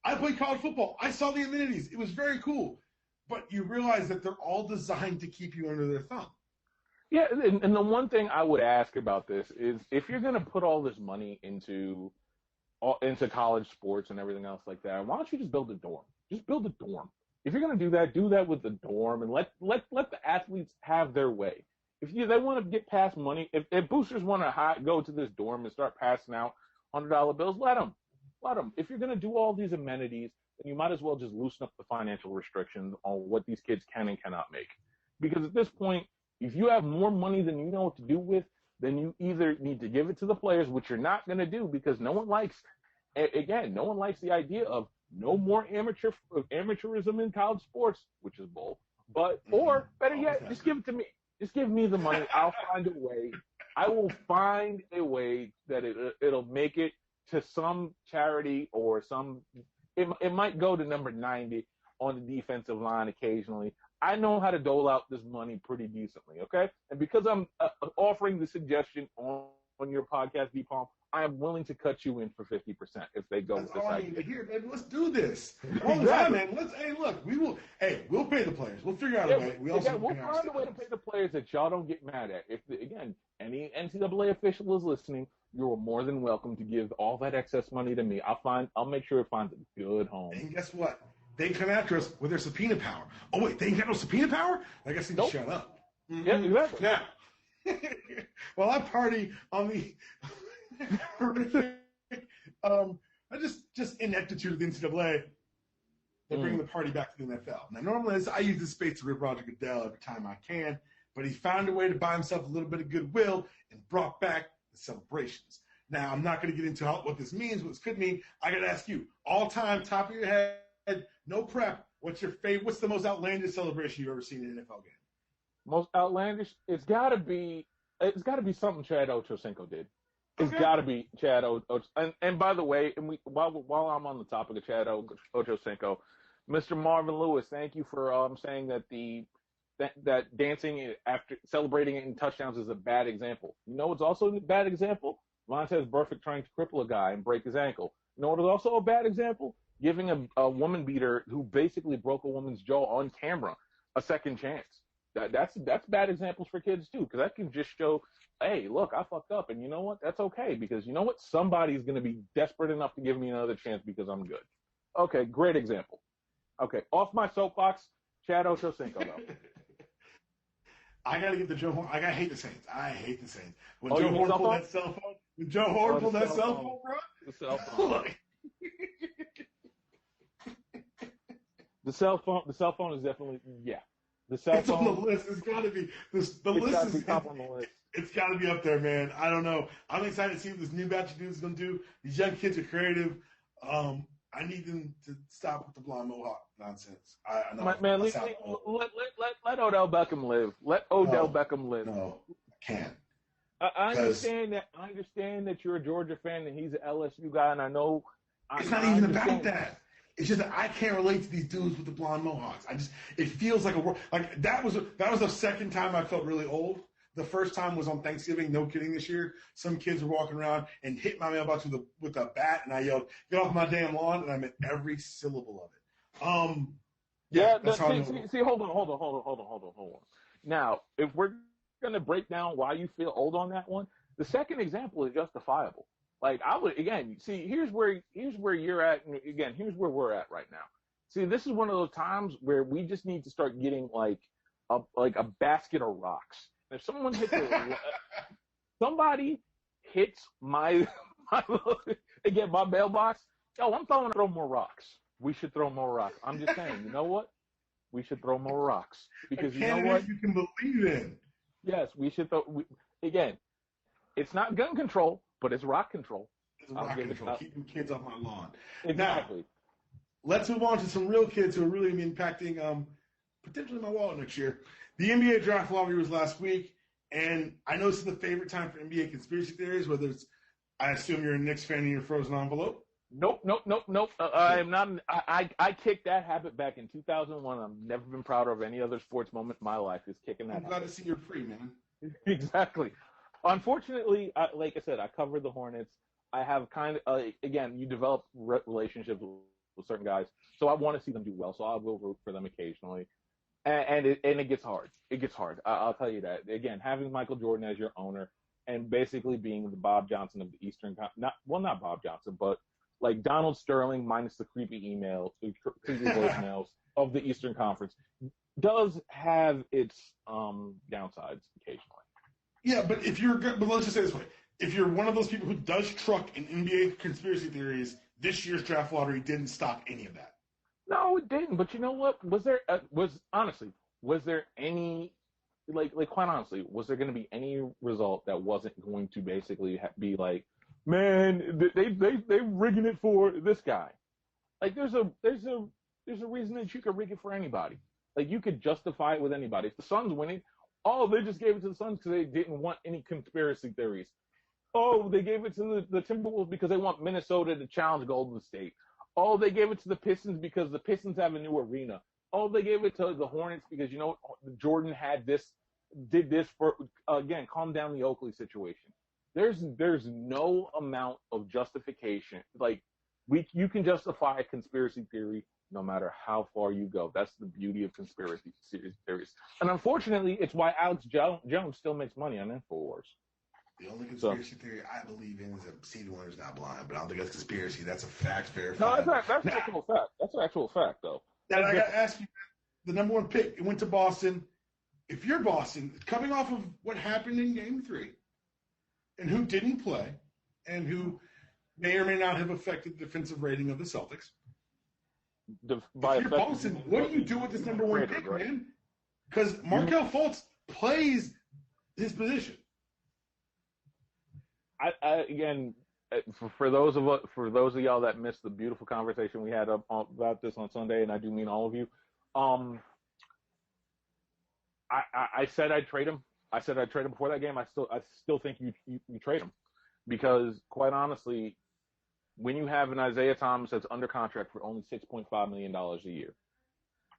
I played college football. I saw the amenities. It was very cool. But you realize that they're all designed to keep you under their thumb.
Yeah, and the one thing I would ask about this is if you're going to put all this money into college sports and everything else like that, why don't you just build a dorm? Just build a dorm. If you're going to do that with the dorm and let the athletes have their way. If they want to get past money, if boosters want to go to this dorm and start passing out $100 bills, let them. If you're going to do all these amenities, then you might as well just loosen up the financial restrictions on what these kids can and cannot make. Because at this point, if you have more money than you know what to do with, then you either need to give it to the players, which you're not going to do because no one likes the idea of no more amateurism in college sports, which is bull. Or better yet, just give it to me. Just give me the money. I'll find a way. I will find a way that it'll make it to some charity or some. It might go to number 90 on the defensive line occasionally. I know how to dole out this money pretty decently, okay? And because I'm offering the suggestion on your podcast, DPalm, I am willing to cut you in for 50% if they go with this idea. That's all I need to
hear, baby. Let's do this. Man. We'll pay the players. We'll figure out a way. We'll find
a way to pay the players that y'all don't get mad at. If any NCAA official is listening, you're more than welcome to give all that excess money to me. I'll make sure it finds a good home.
And guess what? They come after us with their subpoena power. Oh wait, they ain't got no subpoena power? I guess they need to shut up.
Mm-hmm. Yeah, exactly.
Now, while I party on the horrific, just ineptitude of the NCAA, they're bringing the party back to the NFL. Now, normally I use this space to rip Roger Goodell every time I can, but he found a way to buy himself a little bit of goodwill and brought back the celebrations. Now, I'm not going to get into what this means, what this could mean. I got to ask you, all time, top of your head, no prep. What's your favorite? What's the most outlandish celebration you've ever seen in an NFL game?
Most outlandish? It's got to be something Chad Ochocinco did. It's got to be Chad Ochocinco. And by the way, while I'm on the topic of Chad Ochocinco, Mr. Marvin Lewis, thank you for saying that that dancing after celebrating it in touchdowns is a bad example. You know, it's also a bad example. Montez Burfict trying to cripple a guy and break his ankle. You know what is also a bad example? Giving a woman beater who basically broke a woman's jaw on camera a second chance. That's bad examples for kids too, because that can just show, hey, look, I fucked up, and you know what? That's okay, because you know what? Somebody's going to be desperate enough to give me another chance because I'm good. Okay, great example. Okay, off my soapbox. Chad Ochocinco, though.
I gotta get the Joe Horn. I hate the Saints. I hate the Saints. When
Oh,
Joe
you mean
Horn
cell
pulled
phone?
that cell phone, when Joe Horn pulled that cell phone, bro.
The cell phone.
Look.
The cell phone is definitely, yeah. The cell
It's
phone.
on the list. It's got to be. The
It's
list
gotta
is
be top on the list.
It's got to be up there, man. I don't know. I'm excited to see what this new batch of dudes is going to do. These young kids are creative. I need them to stop with the blonde mohawk nonsense. I know.
Man, let Odell Beckham live. Let Odell Beckham live.
No, I can't.
I understand that. I understand that you're a Georgia fan and he's an LSU guy, and I know.
It's not even about that. It's just that I can't relate to these dudes with the blonde mohawks. It feels like that was the second time I felt really old. The first time was on Thanksgiving, no kidding, this year. Some kids were walking around and hit my mailbox with a bat, and I yelled, "Get off my damn lawn!" And I meant every syllable of it.
See, hold on. Now, if we're gonna break down why you feel old on that one, the second example is justifiable. Like I would again, see, here's where you're at, and again, here's where we're at right now. See, this is one of those times where we just need to start getting like a basket of rocks. If someone hits somebody hits my mailbox, I'm throw more rocks. We should throw more rocks. I'm just saying, you know what? We should throw more rocks because you know what?
You can believe in.
Yes, we should throw. Again, it's not gun control, but it's rock control.
It's rock control. Keeping kids off my lawn.
Exactly.
Now, let's move on to some real kids who are really impacting potentially my wallet next year. The NBA draft lottery was last week, and I know this is the favorite time for NBA conspiracy theories, whether it's, I assume you're a Knicks fan in your frozen envelope.
Nope. I am not. I kicked that habit back in 2001. I've never been prouder of any other sports moment in my life is kicking that
I'm glad to see you're free, man.
Exactly. Unfortunately, like I said, I covered the Hornets. I have kind of, again, you develop relationships with certain guys, so I want to see them do well, so I will root for them occasionally. And it gets hard. It gets hard. I'll tell you that. Again, having Michael Jordan as your owner and basically being the Bob Johnson of the Eastern, not Bob Johnson, but like Donald Sterling minus the creepy creepy voicemails of the Eastern Conference does have its downsides occasionally.
Yeah, but let's just say it this way. If you're one of those people who does truck in NBA conspiracy theories, this year's draft lottery didn't stop any of that.
No, it didn't. But you know what? Was there any, quite honestly, was there going to be any result that wasn't going to basically be like, man, they rigging it for this guy? Like, there's a reason that you could rig it for anybody. Like, you could justify it with anybody. If the Suns winning, they just gave it to the Suns because they didn't want any conspiracy theories. They gave it to the Timberwolves because they want Minnesota to challenge Golden State. They gave it to the Pistons because the Pistons have a new arena. They gave it to the Hornets because, Jordan did this for, again, calm down the Oakley situation. There's no amount of justification. Like, you can justify a conspiracy theory no matter how far you go. That's the beauty of conspiracy theories. And unfortunately, it's why Alex Jones still makes money on InfoWars.
The only conspiracy theory I believe in is that Stevie Wonder's not blind, but I don't think that's conspiracy. That's a fact verified.
No, that's an actual fact. That's an actual fact, though.
Now, I got to ask you, the number one pick, it went to Boston. If you're Boston, coming off of what happened in Game 3, and who didn't play, and who may or may not have affected the defensive rating of the Celtics, if you're Boston, what do you do with this number one pick, right? Man? Because Markelle Fultz plays his position.
Again, for those of y'all that missed the beautiful conversation we had about this on Sunday, and I do mean all of you, I said I'd trade him. I said I'd trade him before that game. I still think you trade him because, quite honestly, when you have an Isaiah Thomas that's under contract for only $6.5 million a year,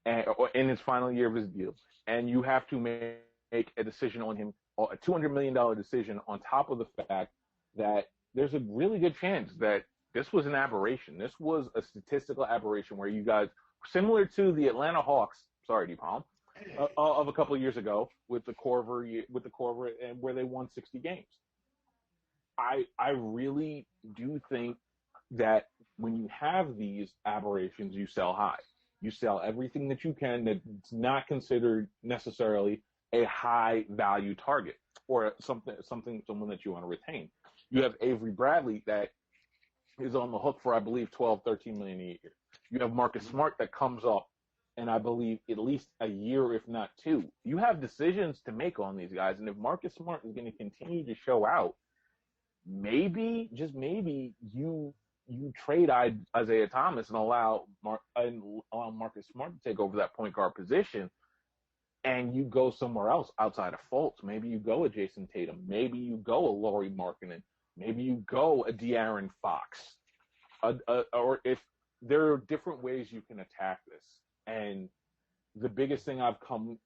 and in his final year of his deal, and you have to make a decision on him, a $200 million decision, on top of the fact that there's a really good chance that this was an aberration. This was a statistical aberration where you guys, similar to the Atlanta Hawks, sorry, DePalm, of a couple of years ago with the Corver, and where they won 60 games. I really do think that when you have these aberrations, you sell high. You sell everything that you can that's not considered necessarily a high value target or someone that you want to retain. You have Avery Bradley that is on the hook for, I believe, 12, 13 million a year. You have Marcus Smart that comes up and I believe at least a year, if not two. You have decisions to make on these guys. And if Marcus Smart is going to continue to show out, maybe, just maybe, you trade Isaiah Thomas and allow Marcus Smart to take over that point guard position, and you go somewhere else outside of Fultz. Maybe you go a Jason Tatum. Maybe you go a Lauri Markkanen. Maybe you go a De'Aaron Fox. Or if there are different ways you can attack this. And the biggest thing I've come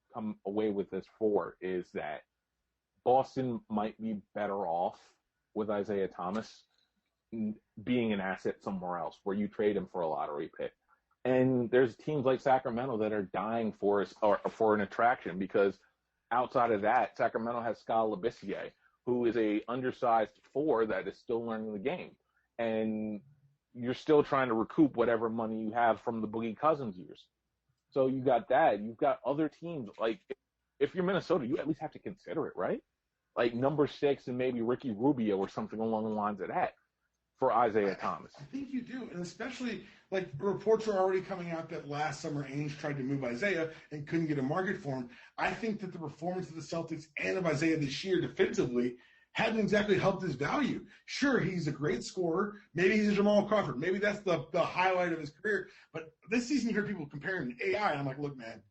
away with this for is that Boston might be better off with Isaiah Thomas being an asset somewhere else where you trade him for a lottery pick. And there's teams like Sacramento that are dying for an attraction, because outside of that, Sacramento has Skal Labissiere, who is a undersized four that is still learning the game. And you're still trying to recoup whatever money you have from the Boogie Cousins years. So you got that. You've got other teams. Like, if you're Minnesota, you at least have to consider it, right? Like number 6 and maybe Ricky Rubio or something along the lines of that for Isaiah Thomas.
I think you do, and especially, like, reports are already coming out that last summer Ainge tried to move Isaiah and couldn't get a market for him. I think that the performance of the Celtics and of Isaiah this year defensively hadn't exactly helped his value. Sure, he's a great scorer. Maybe he's a Jamal Crawford. Maybe that's the highlight of his career. But this season, you hear people comparing to AI, and I'm like, look, man,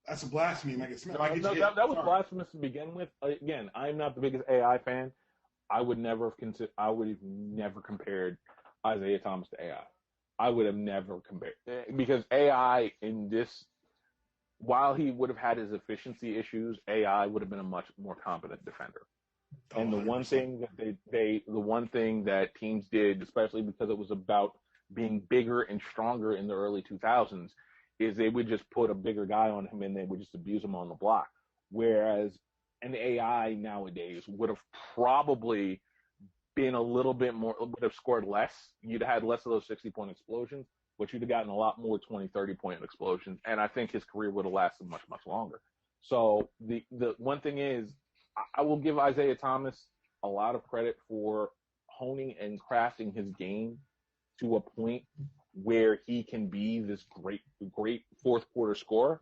that's a blasphemy. That
was blasphemous to begin with. Again, I'm not the biggest AI fan. I would have never compared Isaiah Thomas to AI. I would have never compared, because AI in this, while he would have had his efficiency issues, AI would have been a much more competent defender. And the one thing that teams did, especially because it was about being bigger and stronger in the early 2000s, is they would just put a bigger guy on him and they would just abuse him on the block. Whereas an AI nowadays would have probably been a little bit more, would have scored less. You'd have had less of those 60-point explosions, but you'd have gotten a lot more 20, 30-point explosions. And I think his career would have lasted much, much longer. So the one thing is, I will give Isaiah Thomas a lot of credit for honing and crafting his game to a point where he can be this great fourth quarter scorer,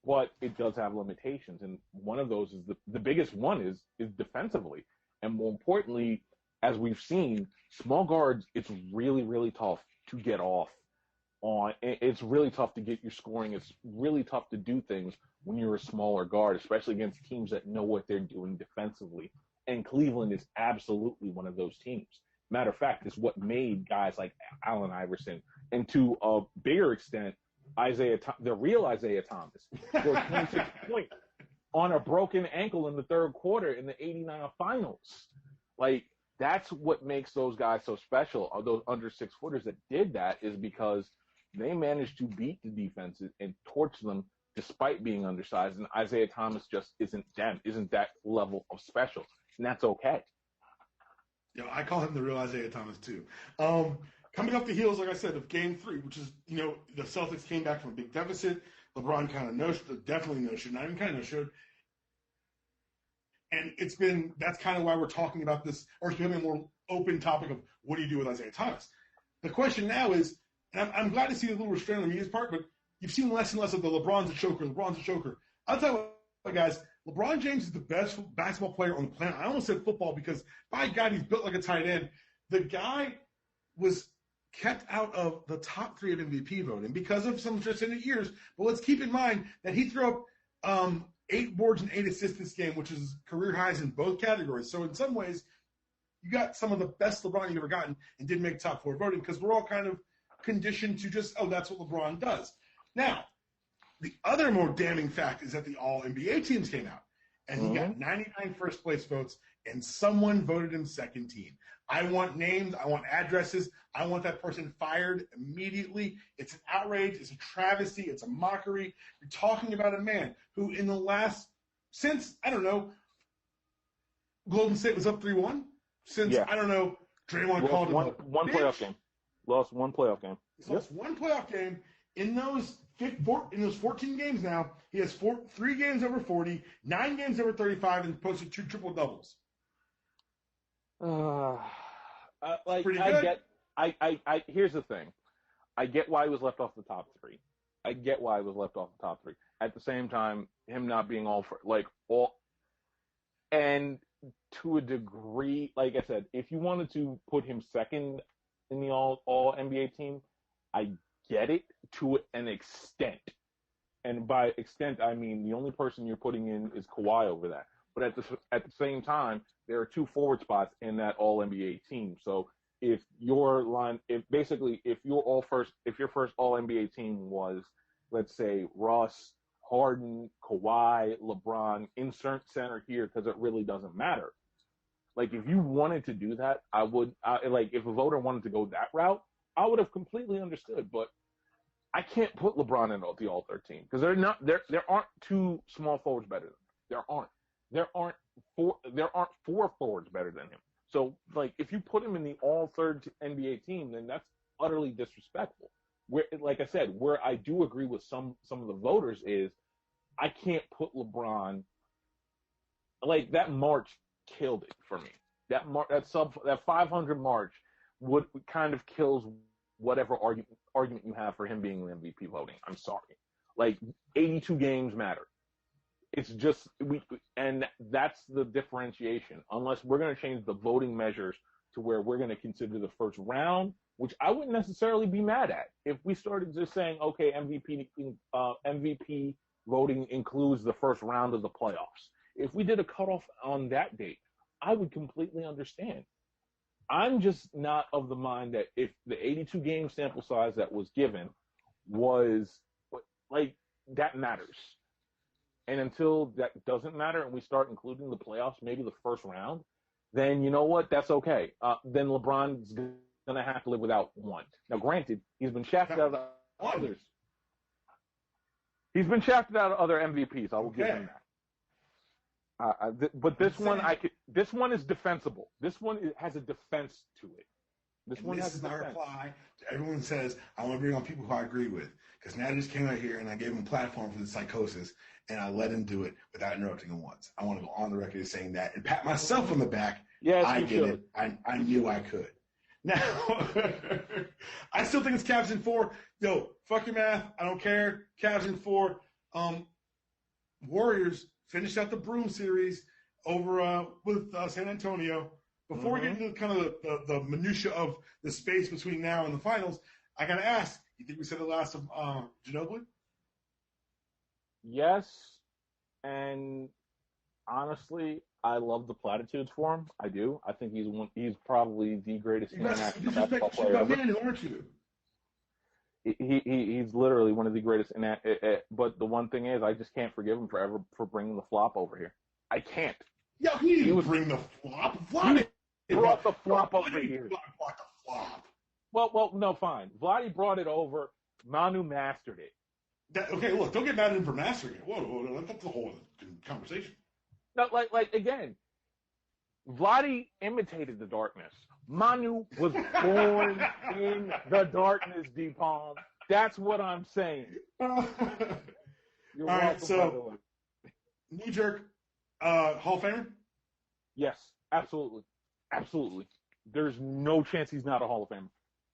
but it does have limitations. And one of those is the biggest one is defensively. And more importantly, as we've seen, small guards, it's really, really tough to get off on. It's really tough to get your scoring. It's really tough to do things when you're a smaller guard, especially against teams that know what they're doing defensively. And Cleveland is absolutely one of those teams. Matter of fact, it's what made guys like Allen Iverson, and to a bigger extent, the real Isaiah Thomas, scored 26 points on a broken ankle in the third quarter in the '89 finals. Like, that's what makes those guys so special. Those under 6-footers that did that is because they managed to beat the defenses and torch them despite being undersized. And Isaiah Thomas just isn't that level of special, and that's okay.
Yeah, I call him the real Isaiah Thomas too. Coming off the heels, like I said, of Game 3, which is, the Celtics came back from a big deficit. LeBron kind of definitely no-showed, not even kind of no-showed. And that's kind of why we're talking about this, or it's becoming a more open topic of what do you do with Isaiah Thomas. The question now is, and I'm glad to see a little restraint on the media's part, but you've seen less and less of the LeBron's a choker. I'll tell you, guys, LeBron James is the best basketball player on the planet. I almost said football because, by God, he's built like a tight end. The guy was kept out of the top 3 of MVP voting because of some transcendent years. But let's keep in mind that he threw up 8 boards and 8 assists this game, which is career highs in both categories. So in some ways, you got some of the best LeBron you've ever gotten and didn't make top 4 voting because we're all kind of conditioned to just, that's what LeBron does. Now, the other more damning fact is that the All-NBA teams came out, and he got 99 first-place votes, and someone voted him second team. I want names. I want addresses. I want that person fired immediately. It's an outrage. It's a travesty. It's a mockery. You're talking about a man who in the last – since, I don't know, Golden State was up 3-1? Since, I don't know, Draymond called him
one playoff game. Lost one playoff game.
He's lost one playoff game. In those 14 games now, he has 3 games over 40, 9 games over 35, and posted 2 triple doubles. Pretty good.
Here's the thing. I get why he was left off the top 3. At the same time, him not being and to a degree, like I said, if you wanted to put him second in the all NBA team, I get it to an extent. And by extent, I mean the only person you're putting in is Kawhi over that. But at the same time, there are 2 forward spots in that all NBA team. So if your first all NBA team was, let's say, Russ, Harden, Kawhi, LeBron, insert center here because it really doesn't matter. Like, if you wanted to do that, if a voter wanted to go that route, I would have completely understood. But I can't put LeBron in the all-third team because there aren't 2 small forwards better than him. There aren't 4 forwards better than him. So, like, if you put him in the all-third NBA team, then that's utterly disrespectful. Where, like I said, where I do agree with some of the voters is I can't put LeBron, like, that March killed it for me. That 500 March would kind of kills whatever argument you have for him being in MVP voting. I'm sorry. Like, 82 games matter. It's just and that's the differentiation. Unless we're going to change the voting measures to where we're going to consider the first round, which I wouldn't necessarily be mad at. If we started just saying, okay, MVP voting includes the first round of the playoffs. If we did a cutoff on that date, I would completely understand. I'm just not of the mind that if the 82 game sample size that was given was like, that matters. And until that doesn't matter and we start including the playoffs, maybe the first round, then you know what? That's okay. Then LeBron's going to have to live without 1. Now, granted, he's been shafted out of others. He's been shafted out of other MVPs. I will give him that. But this one is defensible. This one has a defense to it. This
is my reply to everyone who says, I want to bring on people who I agree with. Because Natty just came out here and I gave him a platform for the psychosis, and I let him do it without interrupting him once. I want to go on the record as saying that and pat myself on the back.
Yes,
I did it. I knew I could. Now, I still think it's Cavs in 4. Yo, fuck your math. I don't care. Cavs in 4. Warriors finished out the Broom series over with San Antonio. Before we get into kind of the minutia of the space between now and the finals, I got to ask, you think we said the last of Ginobili?
Yes, and honestly, I love the platitudes for him. I do. I think he's probably the greatest international basketball player ever.
Man, aren't you?
He's literally one of the greatest. But the one thing is, I just can't forgive him for bringing the flop over here. I can't.
Yeah, he didn't bring the flop. Vlade
brought the flop over here.
Brought the flop.
Well, no, fine. Vlade brought it over. Manu mastered it.
Okay, look, don't get mad at him for mastering it. Whoa, that's a whole conversation.
No, like again, Vlade imitated the darkness. Manu was born in the darkness, D-Palm. That's what I'm saying. You're
All
welcome,
right, so knee-jerk Hall of Famer?
Yes, absolutely. Absolutely. There's no chance he's not a Hall of Famer.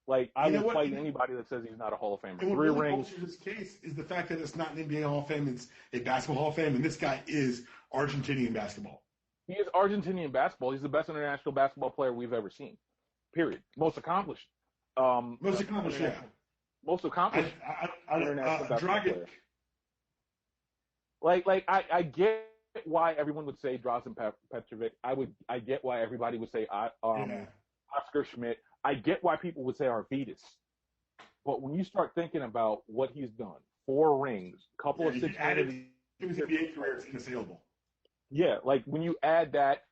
Like, I will fight anybody that says he's not a Hall of Famer.
And what really bolsters this case is the fact that it's not an NBA Hall of Fame, it's a basketball Hall of Fame, and this guy is Argentinian basketball.
He is Argentinian basketball. He's the best international basketball player we've ever seen. Period. Most accomplished.
Most accomplished, yeah.
Most accomplished international basketball player. Like I get why everyone would say Drazen Petrovic. I get why everybody would say Oscar Schmidt. I get why people would say Arvidas. But when you start thinking about what he's done, 4 rings, couple of 6
his NBA career is inassailable.
Yeah, like when you add that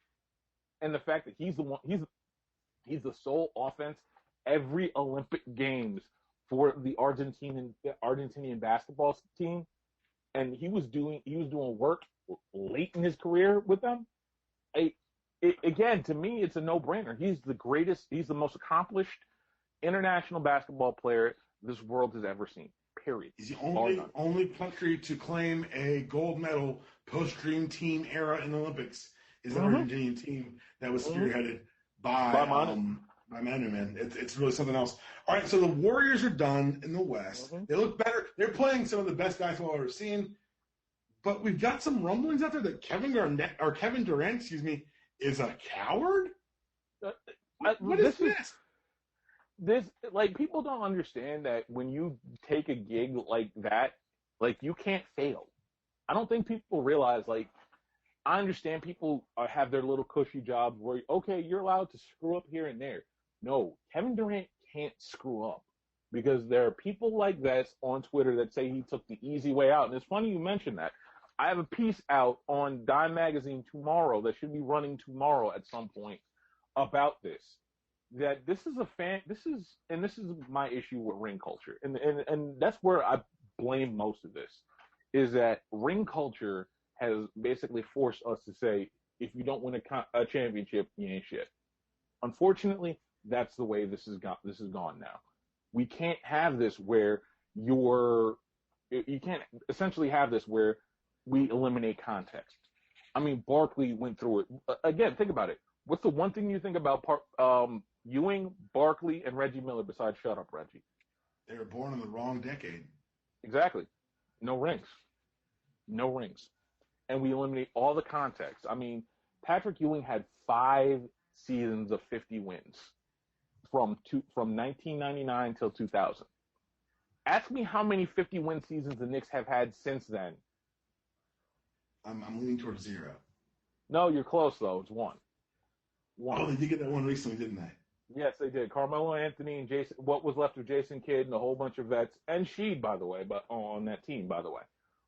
and the fact that he's the sole offense every Olympic Games for the Argentinian basketball team, and he was doing work late in his career with them. Again, to me, it's a no-brainer. He's the greatest. He's the most accomplished international basketball player this world has ever seen. period.
He's the only country to claim a gold medal post-Dream Team era in the Olympics is the Argentinian team that was spearheaded by Manu, man. It's really something else. All right, so the Warriors are done in the West. They look better. They're playing some of the best basketball I've ever seen. But we've got some rumblings out there that Kevin Durant, is a coward. What is this?
This, like, people don't understand that when you take a gig like that, like, you can't fail. I don't think people realize, like, I understand people have their little cushy jobs where, okay, you're allowed to screw up here and there. No, Kevin Durant can't screw up because there are people like this on Twitter that say he took the easy way out. And it's funny you mentioned that. I have a piece out on Dime Magazine tomorrow that should be running tomorrow at some point about this. That this is my issue with ring culture. And that's where I blame most of this, is that ring culture has basically forced us to say, if you don't win a championship, you ain't shit. Unfortunately, that's the way this is gone now. We can't have this where you can't essentially have this where we eliminate context. I mean, Barkley went through it. Again, think about it. What's the one thing you think about Ewing, Barkley, and Reggie Miller besides shut up, Reggie?
They were born in the wrong decade.
Exactly. No rings. No rings. And we eliminate all the context. I mean, Patrick Ewing had 5 seasons of 50 wins from 1999 till 2000. Ask me how many 50-win seasons the Knicks have had since then.
I'm leaning towards 0.
No, you're close, though. It's 1.
Oh, they did get that one recently, didn't they?
Yes, they did. Carmelo Anthony and Jason, what was left of Jason Kidd and a whole bunch of vets, and Sheed, by the way, but on that team, by the way.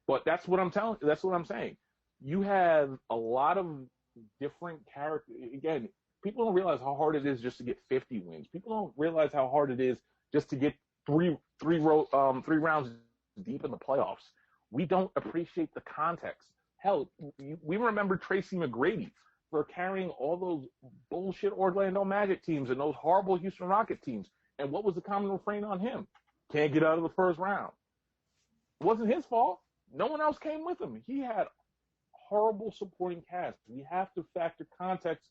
But that's what I'm saying. You have a lot of different characters. Again, people don't realize how hard it is just to get 50 wins. People don't realize how hard it is just to get three rounds deep in the playoffs. We don't appreciate the context. Hell, we remember Tracy McGrady for carrying all those bullshit Orlando Magic teams and those horrible Houston Rocket teams. And what was the common refrain on him? Can't get out of the first round. It wasn't his fault. No one else came with him. He had horrible supporting cast. We have to factor context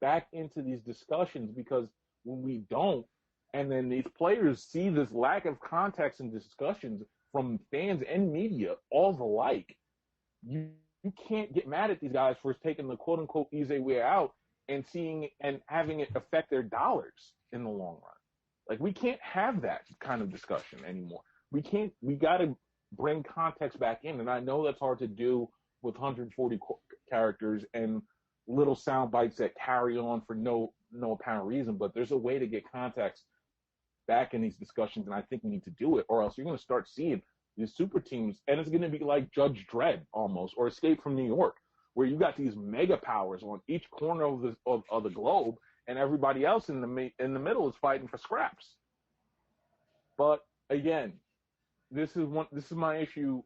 back into these discussions, because when we don't, and then these players see this lack of context in discussions from fans and media, all alike, you can't get mad at these guys for taking the quote-unquote easy way out and seeing and having it affect their dollars in the long run. Like, we can't have that kind of discussion anymore. We got to bring context back in, and I know that's hard to do with 140 characters and little sound bites that carry on for no apparent reason, but there's a way to get context back in these discussions, and I think we need to do it, or else you're going to start seeing these super teams, and it's going to be like Judge Dredd almost, or Escape from New York, where you got these mega powers on each corner of the globe, and everybody else in the middle is fighting for scraps. But again, this is my issue.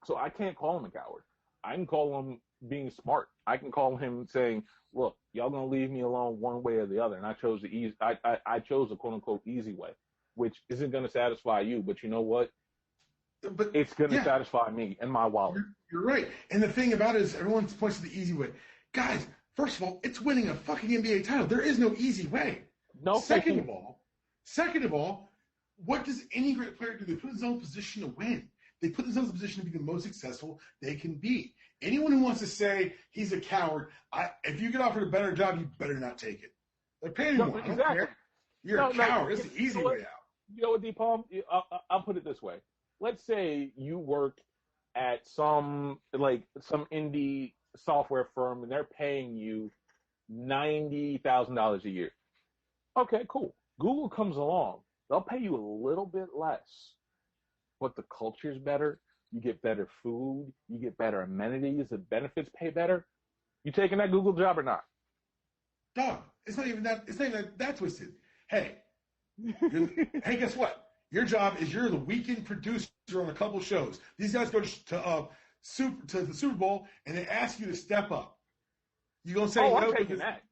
So I can't call him a coward. I can call him being smart. I can call him saying, "Look, y'all gonna leave me alone one way or the other," and I chose the I chose the quote unquote easy way, which isn't going to satisfy you, but you know what? But it's going to satisfy me and my wallet.
You're right. And the thing about it is, everyone points to the easy way. Guys, first of all, it's winning a fucking NBA title. There is no easy way.
No.
Second of all, what does any great player do? They put themselves in a position to win. They put themselves in a position to be the most successful they can be. Anyone who wants to say he's a coward, if you get offered a better job, you better not take it. Like, pay me more.
Exactly.
You're a coward. It's the easy way out.
You know what, D-Palm? I'll put it this way. Let's say you work at some indie software firm and they're paying you $90,000 a year. Okay, cool. Google comes along. They'll pay you a little bit less, but the culture's better. You get better food. You get better amenities. The benefits pay better. You taking that Google job or not?
Dog, it's not even that twisted. Hey, guess what? Your job is you're the weekend producer on a couple shows. These guys go to the Super Bowl and they ask you to step up. You gonna say,
I'm taking that.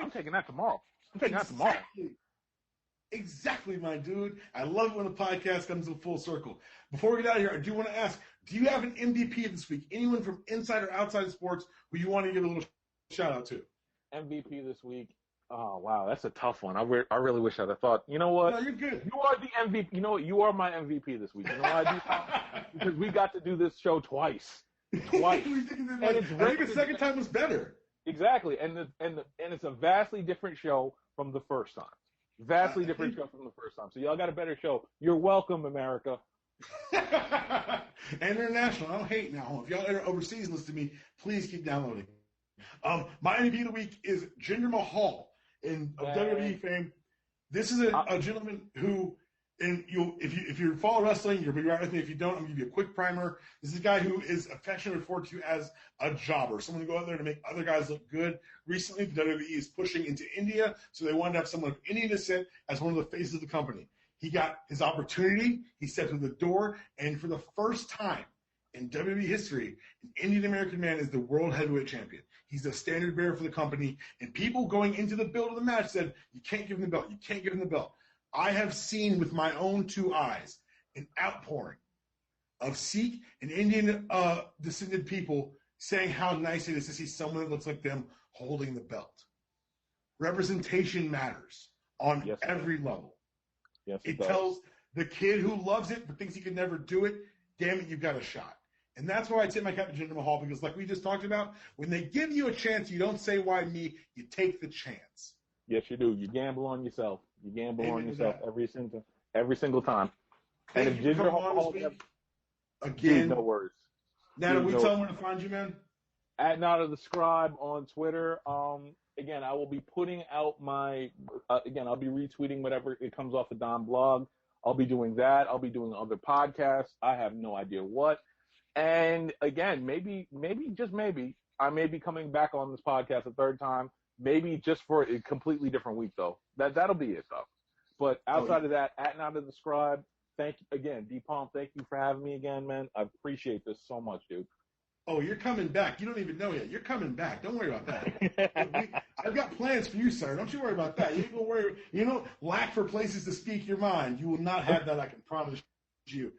I'm taking that tomorrow.
Exactly, my dude. I love it when the podcast comes in full circle. Before we get out of here, I do want to ask, do you have an MVP this week? Anyone from inside or outside of sports who you want to give a little shout out to?
MVP this week. Oh, wow. That's a tough one. I really wish I'd have thought, you know what?
No, you're good.
You are the MVP. You know what? You are my MVP this week. You know why I do? Because we got to do this show twice. Twice.
And I think the second time was better.
Exactly. And it's a vastly different show from the first time. Vastly different show from the first time. So y'all got a better show. You're welcome, America.
International. I don't hate now. If y'all are overseas, listen to me. Please keep downloading. My MVP of the week is Jinder Mahal of WWE fame. This is a gentleman who, and if you follow wrestling, you'll be right with me. If you don't, I'm gonna give you a quick primer. This is a guy who is affectionately referred to as a jobber, someone to go out there to make other guys look good. Recently, the WWE is pushing into India, so they wanted to have someone of Indian descent as one of the faces of the company. He got his opportunity. He stepped through the door, and for the first time in WWE history, an Indian American man is the world heavyweight champion. He's the standard bearer for the company, and people going into the build of the match said, "You can't give him the belt. You can't give him the belt." I have seen with my own two eyes an outpouring of Sikh and Indian descended people saying how nice it is to see someone that looks like them holding the belt. Representation matters on every level.
Yes,
it tells the kid who loves it but thinks he can never do it, damn it, you've got a shot. And that's why I tip my cap to Jinder Mahal, because like we just talked about, when they give you a chance, you don't say, why me? You take the chance.
Yes, you do. You gamble on yourself. You gamble on yourself every single time. And if Jinder Mahal
again,
no words.
Nata, we tell them where to find you, man.
At Nata the Scribe on Twitter. Again, I will be putting out my. I'll be retweeting whatever it comes off the Don blog. I'll be doing that. I'll be doing other podcasts. I have no idea what. And again, maybe, just maybe, I may be coming back on this podcast a third time. Maybe just for a completely different week, though. That'll be it, though. But outside of that, at Nata the Scribe, thank you again, D-Palm. Thank you for having me again, man. I appreciate this so much, dude.
Oh, you're coming back. You don't even know yet. You're coming back. Don't worry about that. I've got plans for you, sir. Don't you worry about that. You ain't gonna worry. You don't lack for places to speak your mind. You will not have that. I can promise you.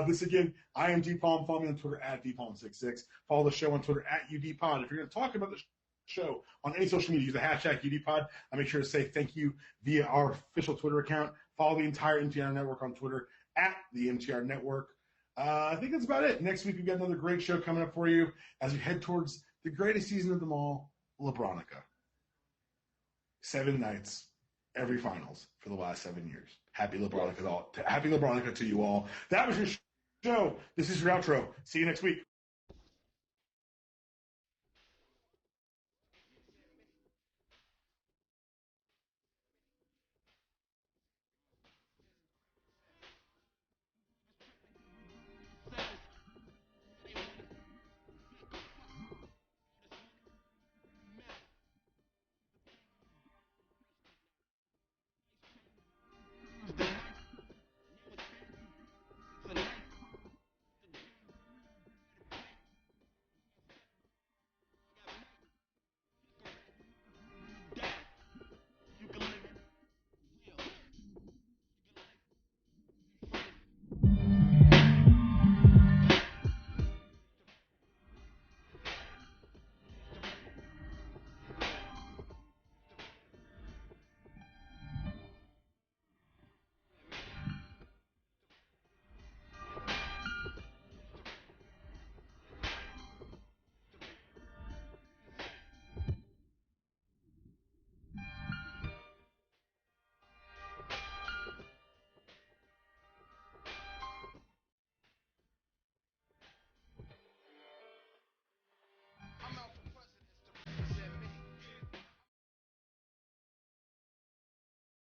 This again, I am D-Palm. Follow me on Twitter at DPalm66. Follow the show on Twitter at UDPod. If you're going to talk about the show on any social media, use the hashtag UDPod. I make sure to say thank you via our official Twitter account. Follow the entire MTR network on Twitter at the MTR network. I think that's about it. Next week, we've got another great show coming up for you as we head towards the greatest season of them all, LeBronica. 7 nights, every finals for the last 7 years. Happy LeBronica to you all. That was your show. This is your outro. See you next week.